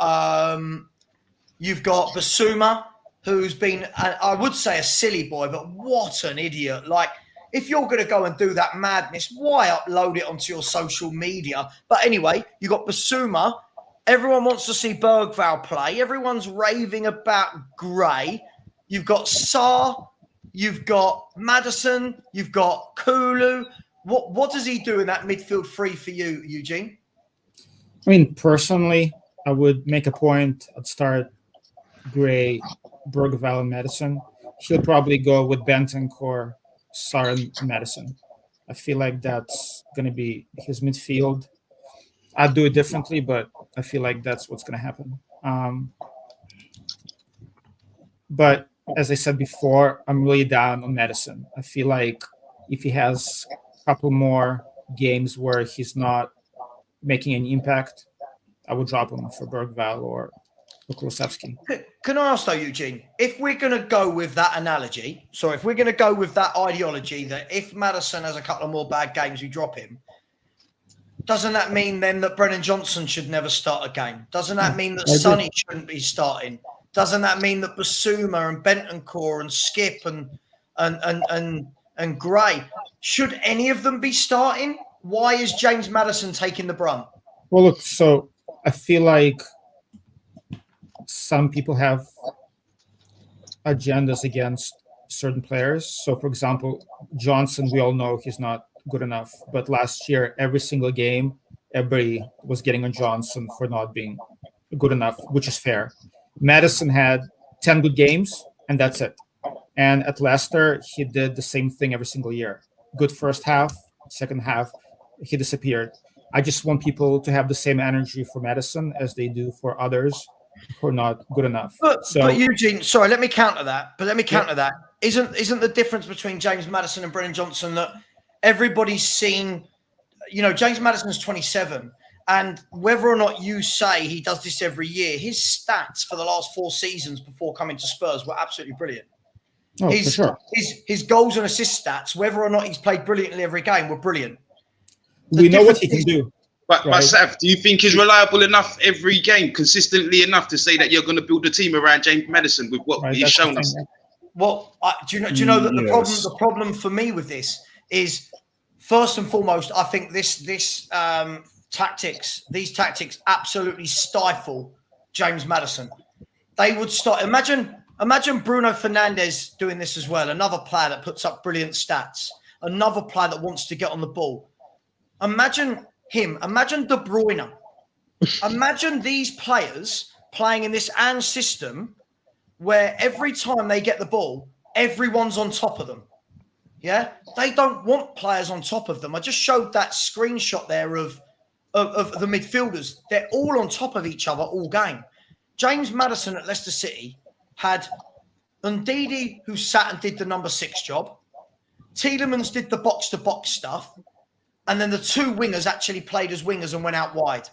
Bissouma, who's been, I would say, a silly boy, but what an idiot. Like, if you're going to go and do that madness, why upload it onto your social media? But anyway, you've got Bissouma. Everyone wants to see Bergvall play. Everyone's raving about Gray. You've got Sarr. You've got Maddison. You've got Kulu. What does he do in that midfield three for you, Eugene? I mean, personally, I would make a point. I'd start Gray, Bergvall, and Maddison. He'll probably go with Bentancur, Sarr, and Maddison. I feel like that's going to be his midfield. I'd do it differently, but I feel like that's what's going to happen. But as I said before, I'm really down on Maddison. I feel like if he has a couple more games where he's not making any impact, I would drop him for Bergvall or Kulusevski. Can I ask though, Eugene, if we're going to go with that analogy, so if we're going to go with that ideology that if Maddison has a couple of more bad games, we drop him, doesn't that mean then that Brennan Johnson should never start a game? Doesn't that mean that Sonny shouldn't be starting? Doesn't that mean that Bissouma and Bentancur and Skip and Gray, should any of them be starting? Why is James Maddison taking the brunt? Well, look, so I feel like some people have agendas against certain players. So, for example, Johnson, we all know he's not good enough. But last year, every single game, everybody was getting on Johnson for not being good enough, which is fair. Maddison had 10 good games, and that's it. And at Leicester, he did the same thing every single year. Good first half, second half, he disappeared. I just want people to have the same energy for Maddison as they do for others who are not good enough. But Eugene, sorry, let me counter that. That. Isn't the difference between James Maddison and Brennan Johnson that everybody's seen, James Maddison's 27, and whether or not you say he does this every year, his stats for the last 4 seasons before coming to Spurs were absolutely brilliant. Oh, for sure. His goals and assist stats, whether or not he's played brilliantly every game, were brilliant. We know what he can do. But Sav, do you think he's reliable enough every game, consistently enough to say that you're going to build a team around James Maddison with what he's shown us? Well, do you know that the problem for me with this is, first and foremost, I think these tactics absolutely stifle James Maddison. They would start. Imagine Bruno Fernandes doing this as well. Another player that puts up brilliant stats. Another player that wants to get on the ball. Imagine him. Imagine De Bruyne. Imagine these players playing in this Ange system where every time they get the ball, everyone's on top of them. Yeah? They don't want players on top of them. I just showed that screenshot there of the midfielders. They're all on top of each other all game. James Maddison at Leicester City had Ndidi, who sat and did the number 6 job. Tielemans did the box-to-box stuff. And then the 2 wingers actually played as wingers and went out wide.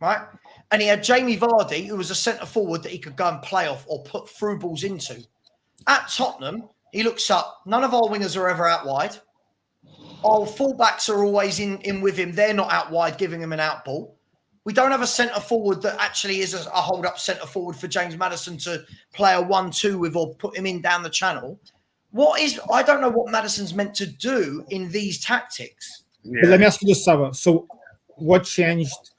Right? And he had Jamie Vardy, who was a centre forward that he could go and play off or put through balls into. At Tottenham, he looks up. None of our wingers are ever out wide. Our fullbacks are always in with him. They're not out wide, giving him an out ball. We don't have a centre forward that actually is a hold-up centre forward for James Maddison to play a 1-2 with or put him in down the channel. I don't know what Maddison's meant to do in these tactics. Yeah. But let me ask you this, Savva. So what changed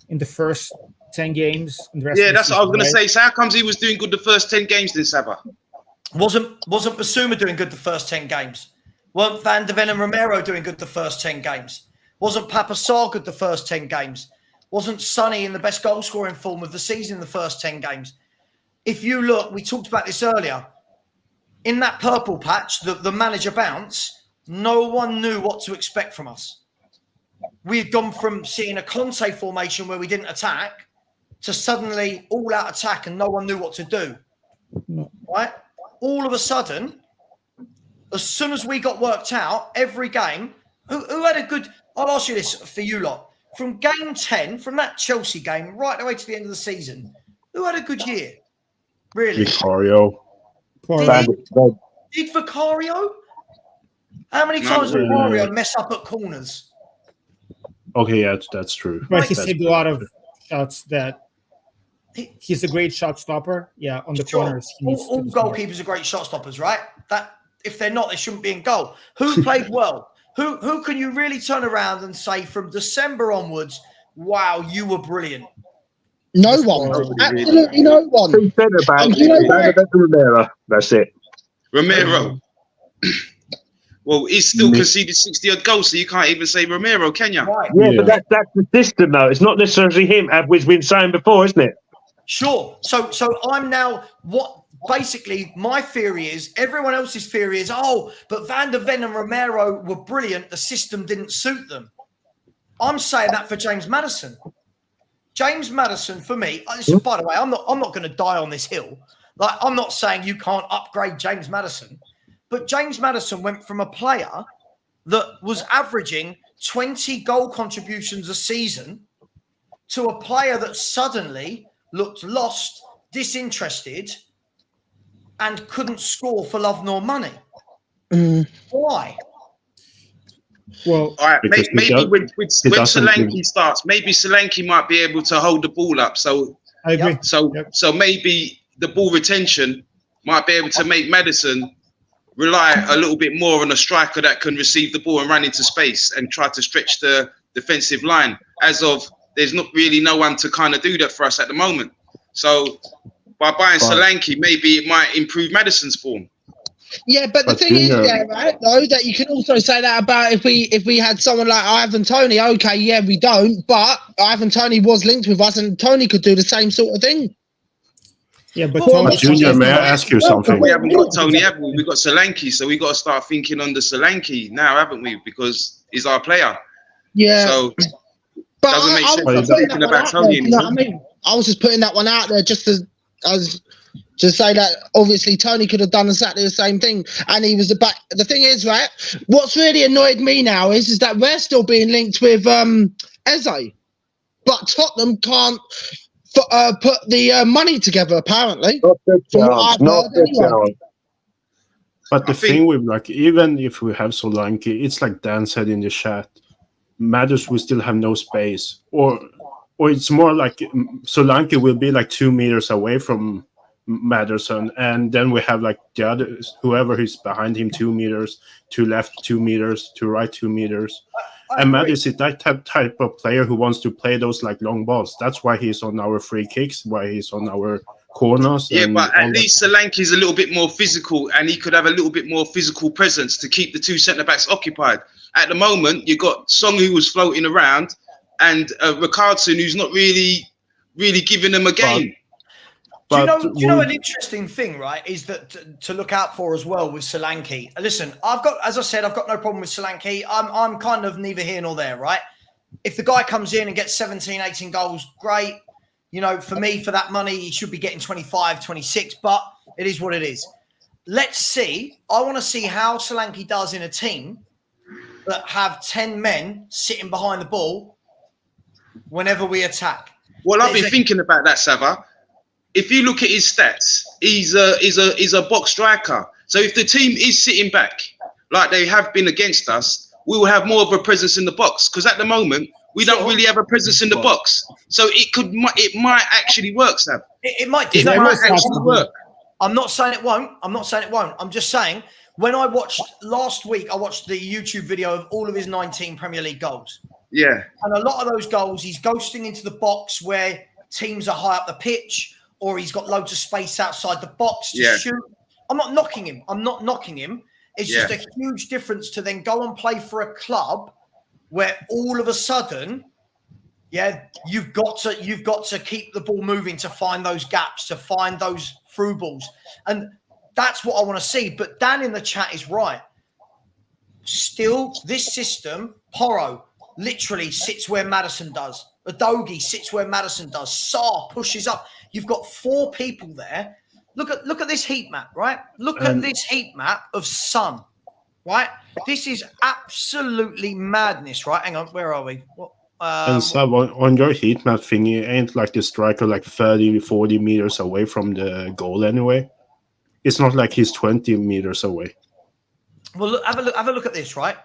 in the first 10 games? That's what I was going to say. So how comes he was doing good the first 10 games then, Savva? Wasn't Bissouma doing good the first 10 games? Weren't Van de Ven and Romero doing good the first 10 games? Wasn't Papa Sarr good the first 10 games? Wasn't Sonny in the best goal-scoring form of the season in the first 10 games? If you look, we talked about this earlier. In that purple patch, the manager bounce, no one knew what to expect from us. We had gone from seeing a Conte formation where we didn't attack to suddenly all-out attack and no one knew what to do. Right? All of a sudden, as soon as we got worked out, every game, who had a good... I'll ask you this for you lot. From game 10, from that Chelsea game, right the way to the end of the season, who had a good year? Really? Vicario. Did Vicario? How many times did Vicario mess up at corners? Okay, yeah, that's true. But he saved a lot of shots that... He's a great shot stopper. Yeah, on the corners. All goalkeepers are great shot stoppers, right? That if they're not, they shouldn't be in goal. Who played well? Who can you really turn around and say from December onwards, wow, you were brilliant? No one. Absolutely no one. Romero. That's it. Romero. Well, he's still conceded 60-odd goals, so you can't even say Romero, can you? Right. Yeah, but that's the system, though. It's not necessarily him, as we've been saying before, isn't it? Sure. So I'm now basically my theory is, everyone else's theory is, but Van de Ven and Romero were brilliant. The system didn't suit them. I'm saying that for James Maddison. James Maddison, for me, by the way, I'm not going to die on this hill. Like, I'm not saying you can't upgrade James Maddison, but James Maddison went from a player that was averaging 20 goal contributions a season to a player that suddenly looked lost, disinterested, and couldn't score for love nor money? Why? Well, all right, maybe when doesn't Solanke starts, maybe Solanke might be able to hold the ball up. So I agree. So maybe the ball retention might be able to make Maddison rely a little bit more on a striker that can receive the ball and run into space and try to stretch the defensive line. As of, there's not really no one to kind of do that for us at the moment. So by buying Solanke, maybe it might improve Maddison's form. Yeah, but the thing is, right, though, that you can also say that about if we had someone like Ivan Toney. Okay, yeah, we don't, but Ivan Toney was linked with us, and Toney could do the same sort of thing. Yeah, but Junior, may I ask you something? We haven't got Toney, have we? We've got Solanke, so we got to start thinking on the Solanke now, haven't we? Because he's our player. Yeah. So but doesn't make sense thinking about Toney anymore. You know what I mean? I was just putting that one out there just to say that obviously Toney could have done exactly the same thing, and he was the back. The thing is, right, what's really annoyed me now is that we're still being linked with Eze, but Tottenham can't put the money together, apparently. Not the challenge. But the thing with, like, even if we have Solanke, it's like Dan said in the chat, Matters will still have no space, or it's more like Solanke will be like 2 meters away from Maddison, and then we have like the others, whoever is behind him, 2 meters to left, 2 meters to right, 2 meters. And Maddison is that type of player who wants to play those like long balls. That's why he's on our free kicks, why he's on our corners. Yeah, but at least Solanke is a little bit more physical, and he could have a little bit more physical presence to keep the two centre backs occupied. At the moment, you got Song, who was floating around, and Rickardson, who's not really giving them a game. Do you know an interesting thing, right, is that to look out for as well with Solanke? Listen, as I said, I've got no problem with Solanke. I'm kind of neither here nor there, right? If the guy comes in and gets 17, 18 goals, great. You know, for me, for that money, he should be getting 25, 26, but it is what it is. Let's see. I want to see how Solanke does in a team that have 10 men sitting behind the ball whenever we attack. Well, I've been thinking about that, Savva. If you look at his stats, he's a box striker. So if the team is sitting back like they have been against us, we will have more of a presence in the box. Because at the moment, we don't really have a presence in the box. So it might actually work, Sav. It might actually work. I'm not saying it won't. I'm just saying, when I watched last week, I watched the YouTube video of all of his 19 Premier League goals. Yeah. And a lot of those goals, he's ghosting into the box where teams are high up the pitch, or he's got loads of space outside the box to shoot. I'm not knocking him. It's just a huge difference to then go and play for a club where all of a sudden, you've got to keep the ball moving to find those gaps, to find those through balls. And that's what I want to see. But Dan in the chat is right. Still, this system, Porro literally sits where Maddison does. Udogie sits where Maddison does. Sarr pushes up. You've got 4 people there. Look at this heat map, right? Look at this heat map of Son, right? This is absolutely madness, right? Hang on, where are we? And Sav, on your heat map thingy, ain't like the striker like 30, 40 meters away from the goal anyway? It's not like he's 20 meters away. Well, look, have a look at this, right?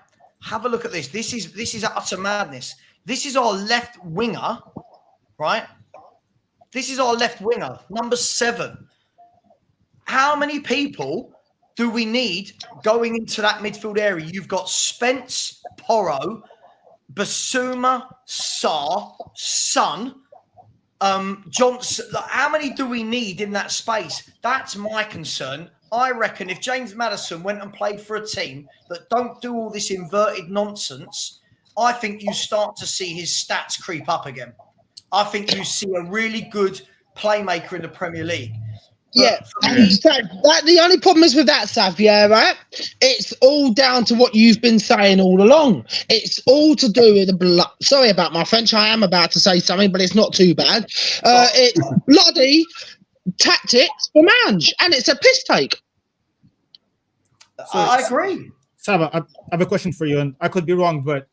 Have a look at this. This is utter madness. This is our left winger, right? This is our left winger, number 7. How many people do we need going into that midfield area? You've got Spence, Porro, Bissouma, Sarr, Son, Johnson. How many do we need in that space? That's my concern. I reckon if James Maddison went and played for a team that don't do all this inverted nonsense, I think you start to see his stats creep up again. I think you see a really good playmaker in the Premier League. Yeah, the only problem is with that, Sav, right? It's all down to what you've been saying all along. It's all to do with the sorry about my French. I am about to say something, but it's not too bad. It's bloody tactics from Ange, and it's a piss take. I agree. Savva, I have a question for you, and I could be wrong, but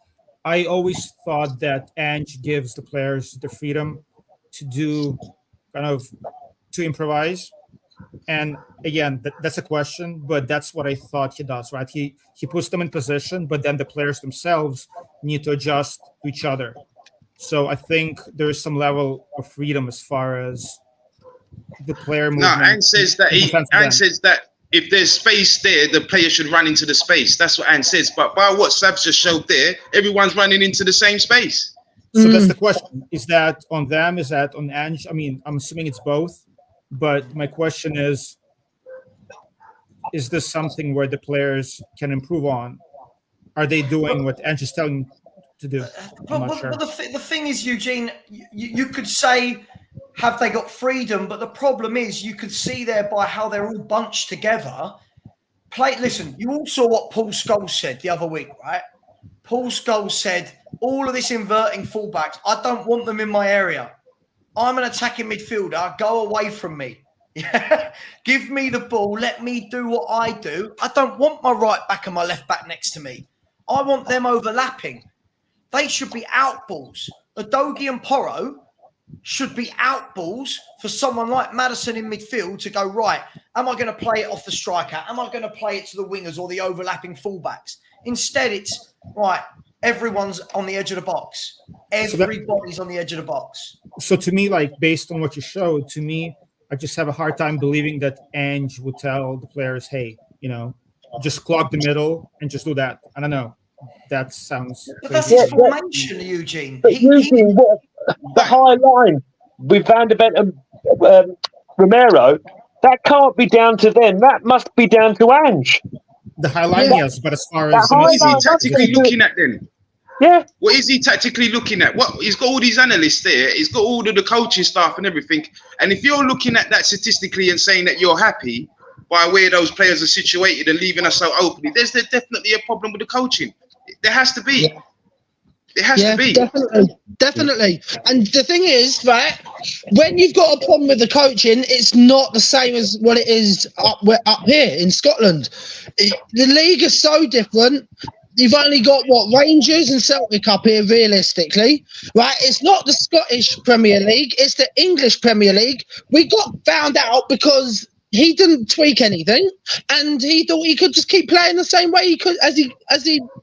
I always thought that Ange gives the players the freedom to do to improvise. And again, that's a question, but that's what I thought he does, right? He puts them in position, but then the players themselves need to adjust to each other. So I think there is some level of freedom as far as the player movement. No, Ange says that if there's space there, the player should run into the space. That's what Ange says. But by what Sav's just showed there, everyone's running into the same space. So that's the question. Is that on them? Is that on Ange? I mean, I'm assuming it's both. But my question is this something where the players can improve on? Are they doing what Ange is telling them to do? But the thing is, Eugene, you could say, have they got freedom? But the problem is, you could see there by how they're all bunched together. Listen, you all saw what Paul Scholes said the other week, right? Paul Scholes said, all of this inverting fullbacks, I don't want them in my area. I'm an attacking midfielder. Go away from me. Give me the ball. Let me do what I do. I don't want my right back and my left back next to me. I want them overlapping. They should be out balls. Udogie and Porro should be out balls for someone like Maddison in midfield to go, right, am I going to play it off the striker? Am I going to play it to the wingers or the overlapping fullbacks? Instead, it's, right, everyone's on the edge of the box. Everybody's on the edge of the box. So to me, like, based on what you showed, to me, I just have a hard time believing that Ange would tell the players, hey, just clog the middle and just do that. I don't know. That sounds But that's his formation, Eugene. The high line with Van der Beek and Romero, that can't be down to them. That must be down to Ange. The high line, yes, but as far as... What is he tactically looking at then? Yeah. What is he tactically looking at? He's got all these analysts there. He's got all of the coaching staff and everything. And if you're looking at that statistically and saying that you're happy by where those players are situated and leaving us so openly, there's definitely a problem with the coaching. There has to be. Yeah. It has to be. Definitely. And the thing is, right, when you've got a problem with the coaching, it's not the same as what it is up here in Scotland. The league is so different. You've only got, Rangers and Celtic up here, realistically, right? It's not the Scottish Premier League. It's the English Premier League. We got found out because he didn't tweak anything, and he thought he could just keep playing the same way he could as he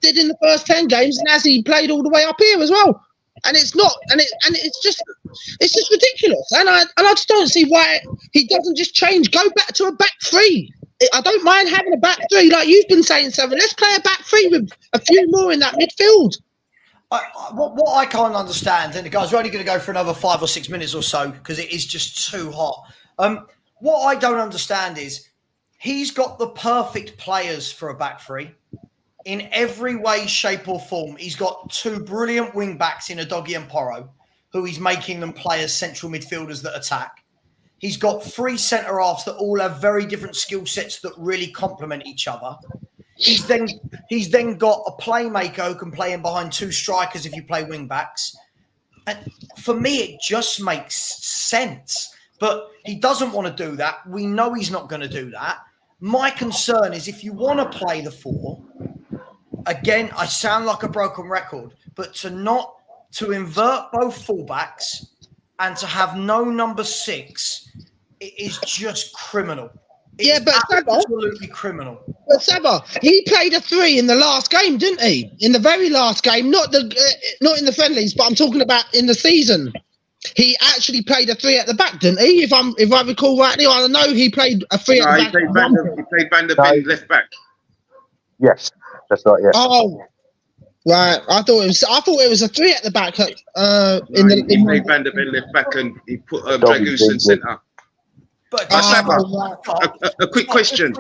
did in the first 10 games, and as he played all the way up here as well. And it's not, and it's just ridiculous. And I just don't see why he doesn't just change, go back to a back three. I don't mind having a back three, like you've been saying, Savva. Let's play a back three with a few more in that midfield. What I can't understand, and guys, we're only going to go for another 5 or 6 minutes or so because it is just too hot. What I don't understand is he's got the perfect players for a back three in every way, shape, or form. He's got 2 brilliant wing backs in Udogie and Porro, who he's making them play as central midfielders that attack. He's got 3 centre halves that all have very different skill sets that really complement each other. He's then got a playmaker who can play in behind 2 strikers if you play wing backs. And for me, it just makes sense. But he doesn't want to do that. We know he's not going to do that. My concern is if you want to play the 4, again, I sound like a broken record, but to invert both fullbacks and to have no number 6 is just criminal. It's absolutely criminal. But Savva, he played a 3 in the last game, didn't he? In the very last game, not in the friendlies, but I'm talking about in the season. He actually played a 3 at the back, didn't he? If I recall rightly, I know he played a 3 at the back. He played Van der Beek left back. Yes, that's right. Yeah. Oh, right. I thought it was a 3 at the back. He played Van der Beek left back and he put Dragoos in centre. But a quick question.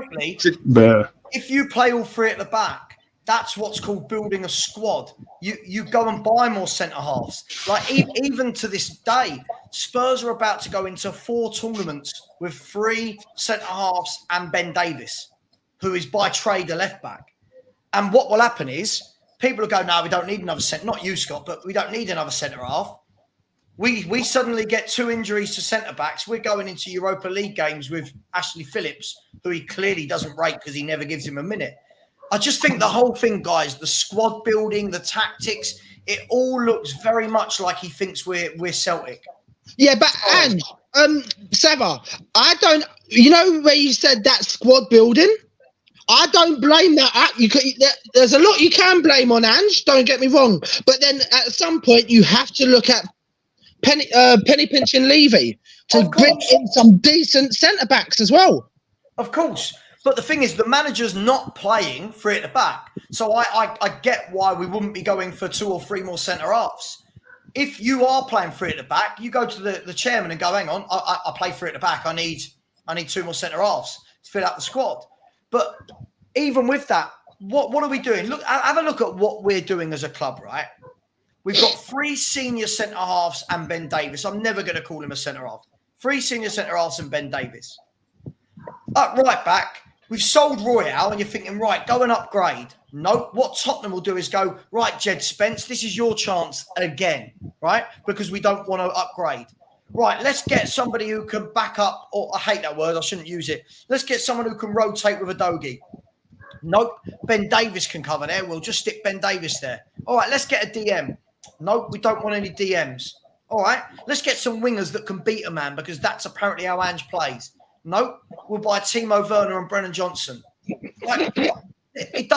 If you play all 3 at the back, that's what's called building a squad. You go and buy more centre halves. Like even to this day, Spurs are about to go into 4 tournaments with 3 centre halves and Ben Davies, who is by trade a left back. And what will happen is people will go, no, we don't need another centre. Not you, Scott, but we don't need another centre half. We suddenly get 2 injuries to centre backs. We're going into Europa League games with Ashley Phillips, who he clearly doesn't rate because he never gives him a minute. I just think the whole thing, guys, the squad building, the tactics, It all looks very much like he thinks we're Celtic. Yeah, but Ange, Savva, I don't. You know where you said that squad building? I don't blame that. There's a lot you can blame on Ange. Don't get me wrong, but then at some point you have to look at Penny Pinch and Levy to bring in some decent centre backs as well. Of course, but the thing is, the manager's not playing free at the back, so I get why we wouldn't be going for 2 or 3 more centre halves. If you are playing free at the back, you go to the chairman and go, hang on, I play free at the back. I need 2 more centre halves to fill out the squad. But even with that, what are we doing? Look, have a look at what we're doing as a club, right? We've got 3 senior centre halves and Ben Davis. I'm never going to call him a centre half. 3 senior centre halves and Ben Davis. At right back, we've sold Royale, and you're thinking, right, go and upgrade. No, what Tottenham will do is go, right, Jed Spence, this is your chance again, right? Because we don't want to upgrade. Right, let's get somebody who can back up, or I hate that word, I shouldn't use it. Let's get someone who can rotate with a Dogie. Nope, Ben Davis can cover there. We'll just stick Ben Davis there. All right, let's get a DM. Nope, we don't want any DMs. All right, let's get some wingers that can beat a man, because that's apparently how Ange plays. Nope, we'll buy Timo Werner and Brennan Johnson. Like, it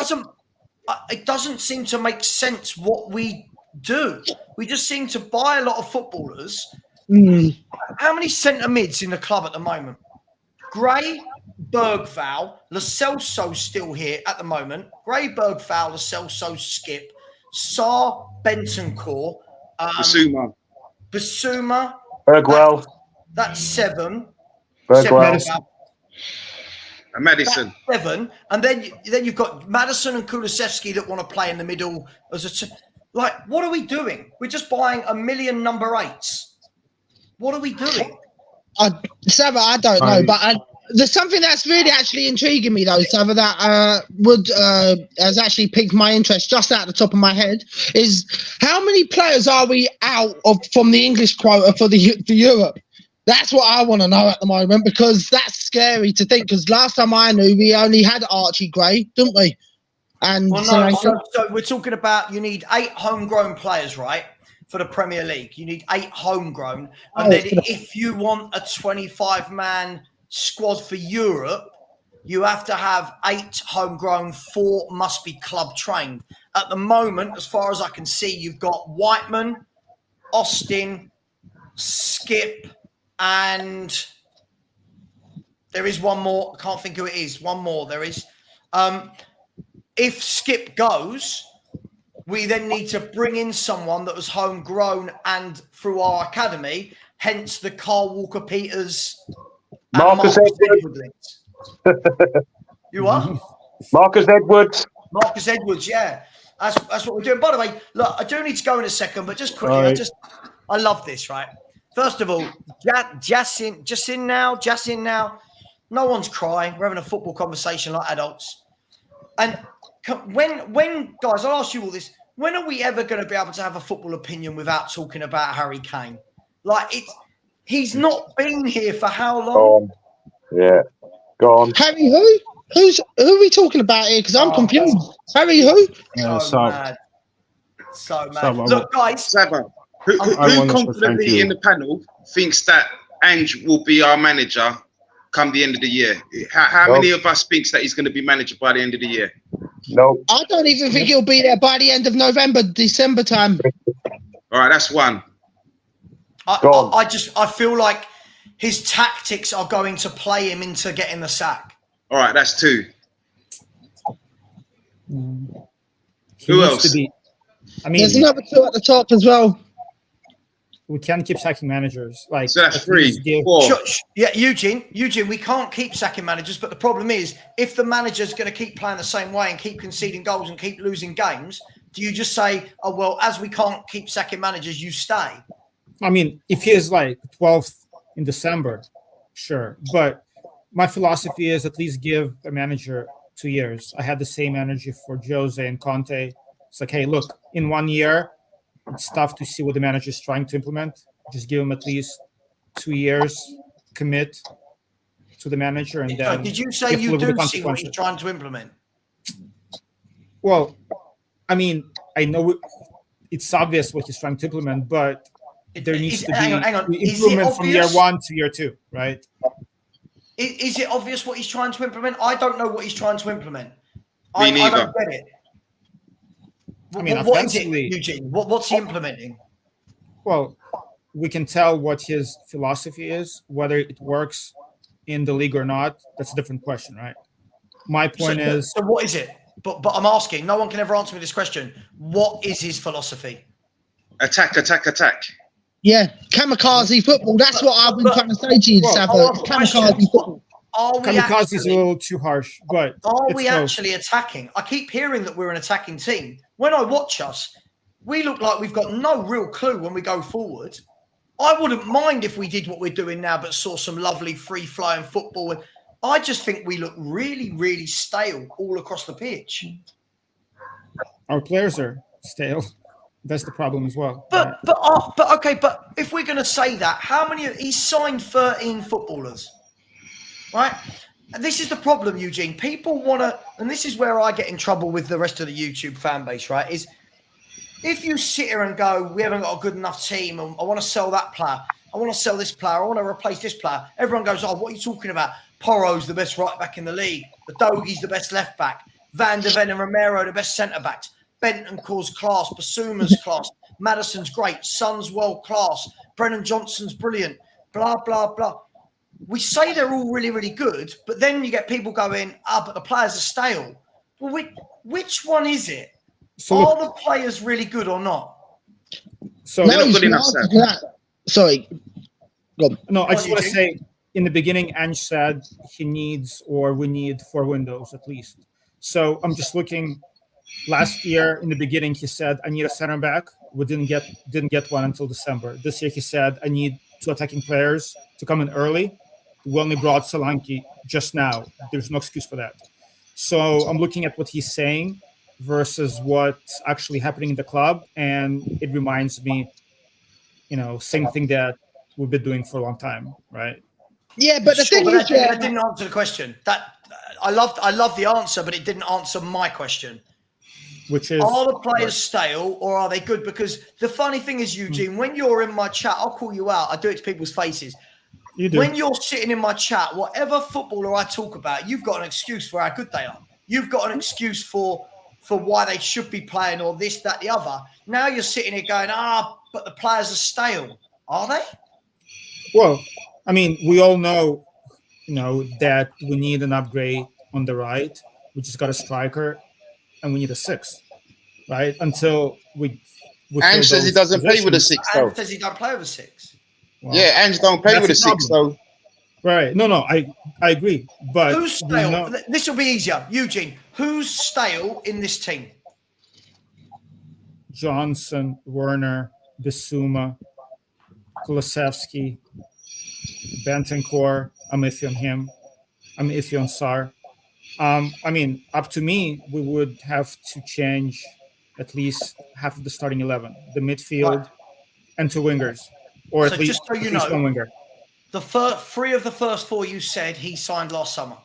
doesn't seem to make sense what we do. We just seem to buy a lot of footballers. How many centre mids in the club at the moment? Gray, Bergval, Lo Celso still here at the moment. Gray, Bergval, Lo Celso, Skip, Sarr, Bentancur, Bissouma, Bergwell. That's 7. Bergwell. And Madison. That's 7, and then you've got Madison and Kulusevski that want to play in the middle as like. What are we doing? We're just buying a million number 8s. What are we doing? Savva, I don't know, but there's something that's really actually intriguing me though, Savva, that has actually piqued my interest just at the top of my head. Is how many players are we out of from the English quota for Europe? That's what I want to know at the moment, because that's scary to think. Because last time I knew, we only had Archie Gray, didn't we? And so we're talking about you need 8 homegrown players, right, for the Premier League. You need 8 homegrown, and then if you want a 25-man squad for Europe, you have to have 8 homegrown. 4 must be club trained. At the moment, as far as I can see, you've got Whiteman, Austin, Skip. And there is one more. I can't think who it is. One more there is. If Skip goes, we then need to bring in someone that was homegrown and through our academy, hence the Carl Walker-Peters and Marcus Edwards. You are? Marcus Edwards. Marcus Edwards, yeah. That's what we're doing. By the way, look, I do need to go in a second, but just quickly, I love this, right? First of all, Jasin now. No one's crying. We're having a football conversation like adults. And when guys, I'll ask you all this. When are we ever going to be able to have a football opinion without talking about Harry Kane? Like, he's not been here for how long? Go on. Harry who? Who are we talking about here? Because I'm confused. Harry who? So mad. Look, guys. Savva, who confidently in the panel thinks that Ange will be our manager come the end of the year? How many of us thinks that he's going to be manager by the end of the year? No. I don't even think he'll be there by the end of November, December time. All right, that's 1. I feel like his tactics are going to play him into getting the sack. All right, that's 2. Who else? There's another 2 at the top as well. We can't keep sacking managers. Like, so that's 3, 4. Yeah, Eugene, we can't keep sacking managers, but the problem is, if the manager's going to keep playing the same way and keep conceding goals and keep losing games, do you just say, oh, well, as we can't keep sacking managers, you stay? I mean, if he is like 12th in December, sure. But my philosophy is at least give a manager 2 years. I had the same energy for Jose and Conte. It's like, hey, look, in 1 year, it's tough to see what the manager is trying to implement. Just give him at least 2 years, commit to the manager, and then. Did you say you do see what he's trying to implement? Well, I mean, I know it's obvious what he's trying to implement, but there needs to be hang on. improvement from year 1 to year 2, right? Is it obvious what he's trying to implement? I don't know what he's trying to implement. Me neither. I don't get it. I mean, what is it, Eugene? What's he implementing? Well, we can tell what his philosophy is. Whether it works in the league or not, that's a different question, right? My point is... So what is it? But I'm asking, no one can ever answer me this question. What is his philosophy? Attack, attack, attack. Yeah, kamikaze football. That's what I've been trying to say to you, Savva. Kamikaze football. Kamikaze is a little too harsh, but are we actually attacking? I keep hearing that we're an attacking team. When I watch us, we look like we've got no real clue when we go forward. I wouldn't mind if we did what we're doing now, but saw some lovely free-flowing football. And I just think we look really, really stale all across the pitch. Our players are stale. That's the problem as well. But okay. But if we're going to say that, how many? He's signed 13 footballers, right? And this is the problem, Eugene. People want to, and this is where I get in trouble with the rest of the YouTube fan base, right? Is if you sit here and go, we haven't got a good enough team, and I want to sell that player, I want to sell this player, I want to replace this player. Everyone goes, oh, what are you talking about? Porro's the best right back in the league. The Doggy's the best left back. Van de Ven and Romero the best centre backs. Bentancur's class. Bissouma's class. Maddison's great. Son's world class. Brennan Johnson's brilliant. Blah, blah, blah. We say they're all really, really good, but then you get people going, but the players are stale. Well, which one is it? So are the players really good or not? So they're not good enough, Sam. Sorry. Go on. No, I just want to say, in the beginning, Ange said he needs, or we need 4 windows at least. So I'm just looking. Last year, in the beginning, he said, I need a center back. We didn't get one until December. This year, he said, I need 2 attacking players to come in early. We only brought Solanke just now. There's no excuse for that. So I'm looking at what he's saying versus what's actually happening in the club. And it reminds me, same thing that we've been doing for a long time, right? Yeah, but the thing is, that didn't answer the question. That I love the answer, but it didn't answer my question. Which is, are the players stale or are they good? Because the funny thing is, Eugene, when you're in my chat, I'll call you out. I do it to people's faces. You do. When you're sitting in my chat, whatever footballer I talk about, you've got an excuse for how good they are. You've got an excuse for why they should be playing or this, that, the other. Now you're sitting here going, but the players are stale. Are they? Well, I mean, we all know, that we need an upgrade on the right. We just got a striker, and we need a 6, right? Until we Ange says he doesn't play with a 6, though. Ange says he don't play with a 6. Well, yeah, Ange don't play with a 6, though. Right. No, I agree. But who's stale? This will be easier. Eugene, who's stale in this team? Johnson, Werner, Bissouma, Kulusevski, Bentancur. I'm iffy on him. I'm iffy on Sarr. I mean, up to me, we would have to change at least half of the starting 11, the midfield, and 2 wingers, or so at least, just so you at least know, 1 winger. The 3 of the first 4 you said he signed last summer.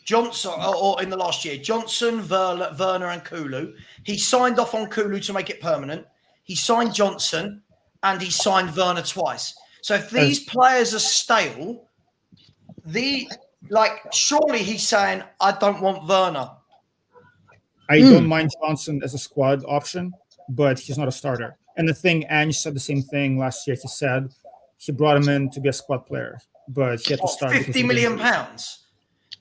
Johnson, or in the last year, Johnson, Werner, and Kulu. He signed off on Kulu to make it permanent. He signed Johnson, and he signed Werner twice. So if these players are stale, surely he's saying, I don't want Werner. I don't mind Johnson as a squad option, but he's not a starter. And the thing, Ange said the same thing last year. He said he brought him in to be a squad player, but he had to start. £50 million.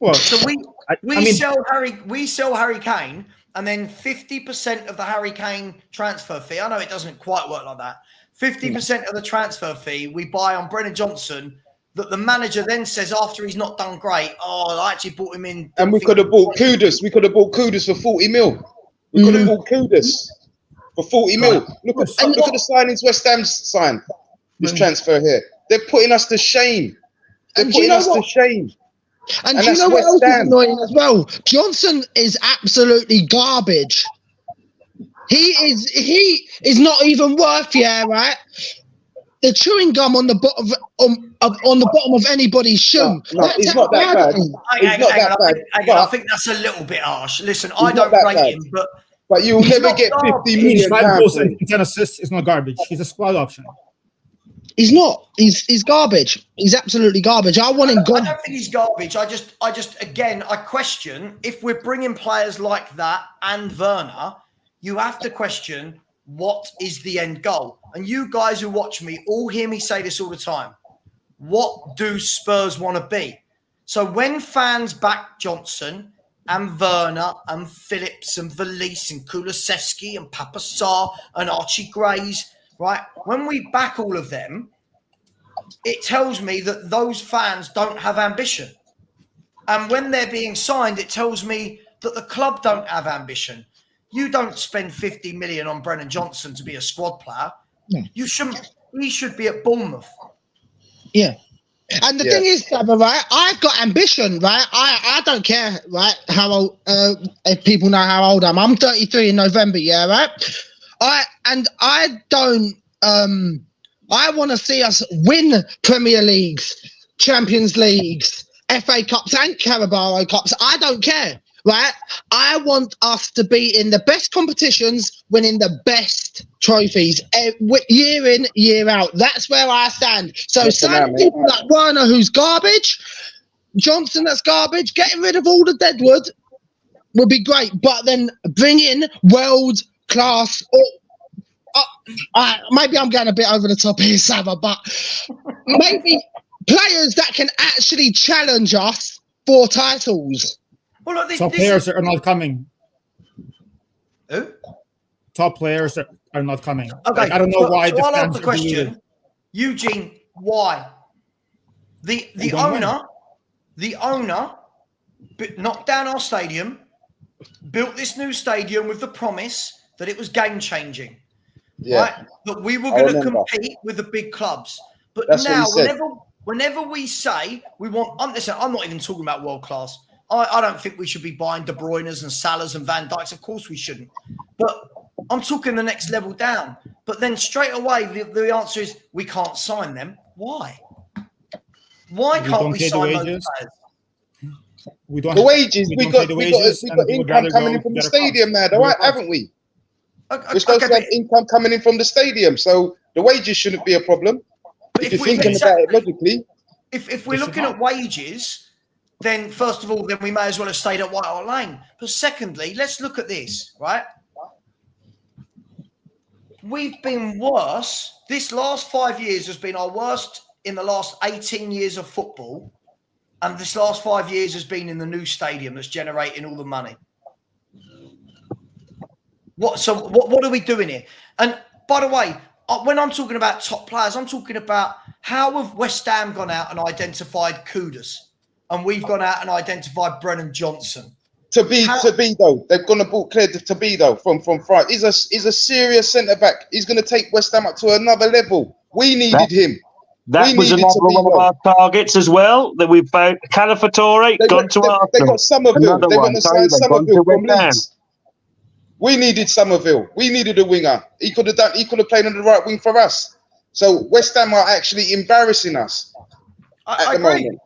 Well, so we sell Harry Kane, and then 50% of the Harry Kane transfer fee. I know it doesn't quite work like that. 50% of the transfer fee we buy on Brennan Johnson, that the manager then says after he's not done great, I actually bought him in. And we could have bought Kudus. We could have bought Kudus for 40 mil. We could have bought Kudus for 40 mil. Look at the signings West Ham's signed. This transfer here. They're putting us to shame. They're putting us to shame. And do you know what else is annoying as well? Johnson is absolutely garbage. He is not even worth, right? The chewing gum on the bottom of anybody's shoe. No, he's not that bad. He's not that bad. I think that's a little bit harsh. Listen, I don't rate him, but But you'll never get 50 million pounds for him. 10 assists is not garbage. He's a squad option. He's not. He's garbage. He's absolutely garbage. I want him gone. I don't think he's garbage. I just again, I question if we're bringing players like that and Werner, you have to question what is the end goal. And you guys who watch me all hear me say this all the time. What do Spurs want to be? So when fans back Johnson and Werner and Phillips and Valise and Kulusevski and Papa Sarr and Archie Grays, right? When we back all of them, it tells me that those fans don't have ambition. And when they're being signed, it tells me that the club don't have ambition. You don't spend 50 million on Brennan Johnson to be a squad player. No. You shouldn't. He should be at Bournemouth. Yeah. And the thing is, right, I've got ambition, right? I don't care, right, how old, if people know how old I am. I'm 33 in November, yeah, right? I want to see us win Premier Leagues, Champions Leagues, FA Cups and Carabao Cups. I don't care, right? I want us to be in the best competitions, winning the best trophies year in, year out. That's where I stand. So some people like Werner, who's garbage, Johnson, that's garbage, getting rid of all the deadwood would be great. But then bring in world class. Maybe I'm going a bit over the top here, Savva, but maybe players that can actually challenge us for titles. Well, look, Top players are not coming. Who? Top players are not coming. Okay, I don't know why. So I'll ask the question, Eugene. Why? The owner knocked down our stadium, built this new stadium with the promise that it was game changing. Yeah. Right? That we were going to compete with the big clubs. But that's now, whenever we say we want, listen, I'm not even talking about world class. I don't think we should be buying De Bruyne's and Salah's and Van Dijk's. Of course we shouldn't. But I'm talking the next level down. But then straight away, the answer is we can't sign them. Why? Why can't we sign those players? The wages. We got income coming in from the stadium now, though, haven't we? We're supposed to have income coming in from the stadium, so the wages shouldn't be a problem. If you're thinking about it logically. If we're looking at wages, then first of all, then we may as well have stayed at White Hart Lane. But secondly, let's look at this, right? We've been worse. This last 5 years has been our worst in the last 18 years of football. And this last 5 years has been in the new stadium that's generating all the money. What are we doing here? And by the way, when I'm talking about top players, I'm talking about how have West Ham gone out and identified Kudus, and we've gone out and identified Brennan Johnson. To be though, they're going to book clear to be though from France. He's a serious centre back. He's going to take West Ham up to another level. We needed him. That was another one of our targets as well. That we've found Calafatore gone to Arsenal. They got Somerville. They're going to sign Somerville from Leeds. We needed Somerville. We needed a winger. He could have played on the right wing for us. So West Ham are actually embarrassing us at the moment.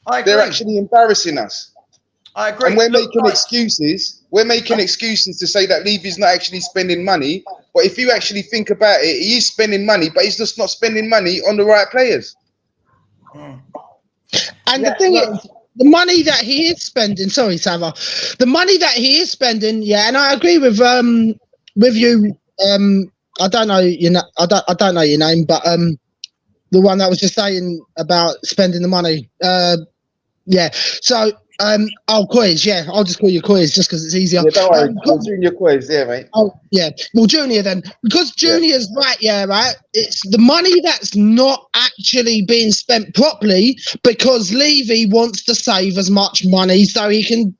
I agree. They're actually embarrassing us. I agree. And we're making excuses. We're making excuses to say that Levy's not actually spending money. But if you actually think about it, he is spending money, but he's just not spending money on the right players. And the thing is, the money that he is spending, sorry, Savva, the money that he is spending, yeah, and I agree with you. I don't know I don't know your name, but the one that was just saying about spending the money. Yeah. So Quiz, yeah, I'll just call you Quiz just because it's easier. Yeah, don't worry, Junior Quiz, yeah, mate. Oh, yeah. Well, Junior then, because Junior's right, yeah, right. It's the money that's not actually being spent properly because Levy wants to save as much money so he can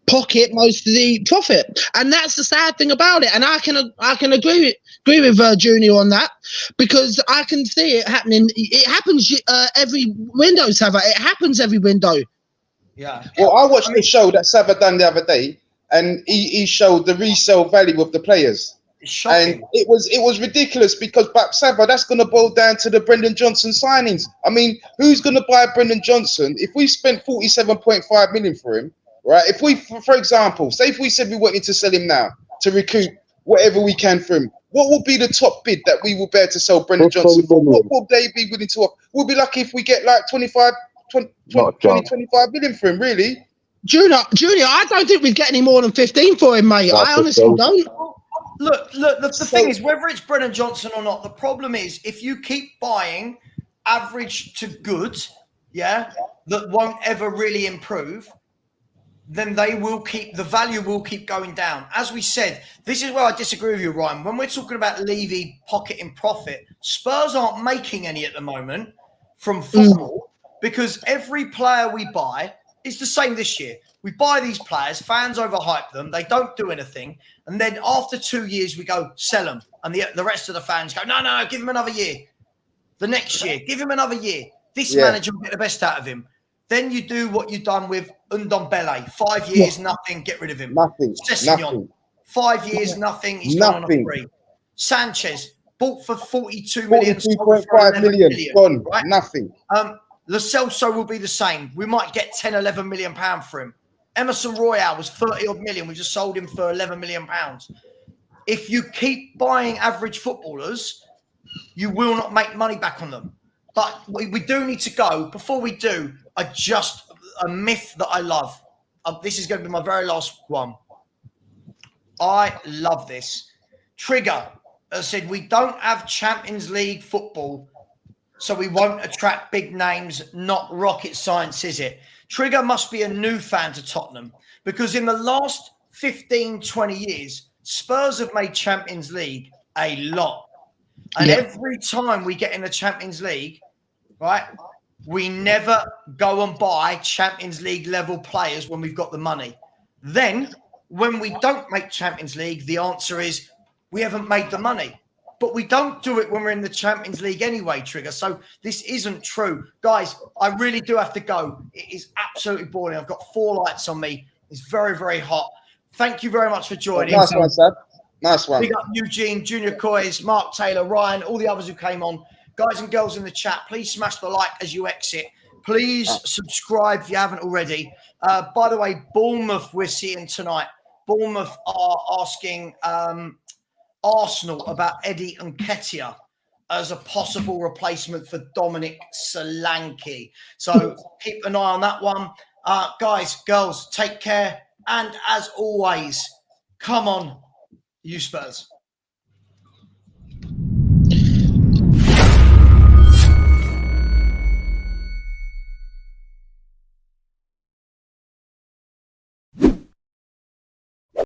pocket most of the profit, and that's the sad thing about it. And I can agree with Junior on that because I can see it happening. It happens every window, Savva. It happens every window. Yeah. Well, I watched the show that Savva done the other day, and he showed the resale value of the players. It's shocking. And it was ridiculous because, but Savva, that's going to boil down to the Brendan Johnson signings. I mean, who's going to buy Brendan Johnson if we spent 47.5 million for him, right? If we, for example, say if we said we wanted to sell him now, to recoup whatever we can from him. What will be the top bid that we will bear to sell Brendan Johnson for? What will they be willing to offer? We'll be lucky if we get like 20, 25 million for him, really. Junior, I don't think we'd get any more than 15 for him, mate. I honestly don't. Look, the thing is, whether it's Brendan Johnson or not, the problem is if you keep buying average to good, that won't ever really improve, then the value will keep going down. As we said, this is where I disagree with you, Ryan. When we're talking about Levy pocketing profit, Spurs aren't making any at the moment from football because every player we buy is the same this year. We buy these players, fans overhype them, they don't do anything, and then after 2 years we go sell them, and the rest of the fans go, no, give him another year. The next year, give him another year. This manager will get the best out of him. Then you do what you've done with Ndombele. 5 years, nothing, get rid of him. Nothing. 5 years, nothing, he's gone on a free. Sanchez, bought for 42 million. 42.5 million, gone, right? Nothing. Lo Celso will be the same. We might get 10, 11 million pounds for him. Emerson Royale was 30 odd million. We just sold him for 11 million pounds. If you keep buying average footballers, you will not make money back on them. But we do need to go. Before we do, a myth that I love. This is going to be my very last one. I love this. Trigger said, we don't have Champions League football, so we won't attract big names. Not rocket science, is it? Trigger must be a new fan to Tottenham because in the last 15, 20 years, Spurs have made Champions League a lot. And every time we get in the Champions League, right, we never go and buy Champions League level players when we've got the money. Then when we don't make Champions League, the answer is we haven't made the money. But we don't do it when we're in the Champions League anyway, Trigger. So this isn't true. Guys, I really do have to go. It is absolutely boring. I've got 4 lights on me. It's very, very hot. Thank you very much for joining. Nice one, Seb. Nice one. Big up Eugene, Junior Coys, Mark Taylor, Ryan, all the others who came on. Guys and girls in the chat, please smash the like as you exit. Please subscribe if you haven't already. By the way, Bournemouth we're seeing tonight. Bournemouth are asking Arsenal about Eddie Nketiah as a possible replacement for Dominic Solanke. So keep an eye on that one. Guys, girls, take care. And as always, come on, you Spurs.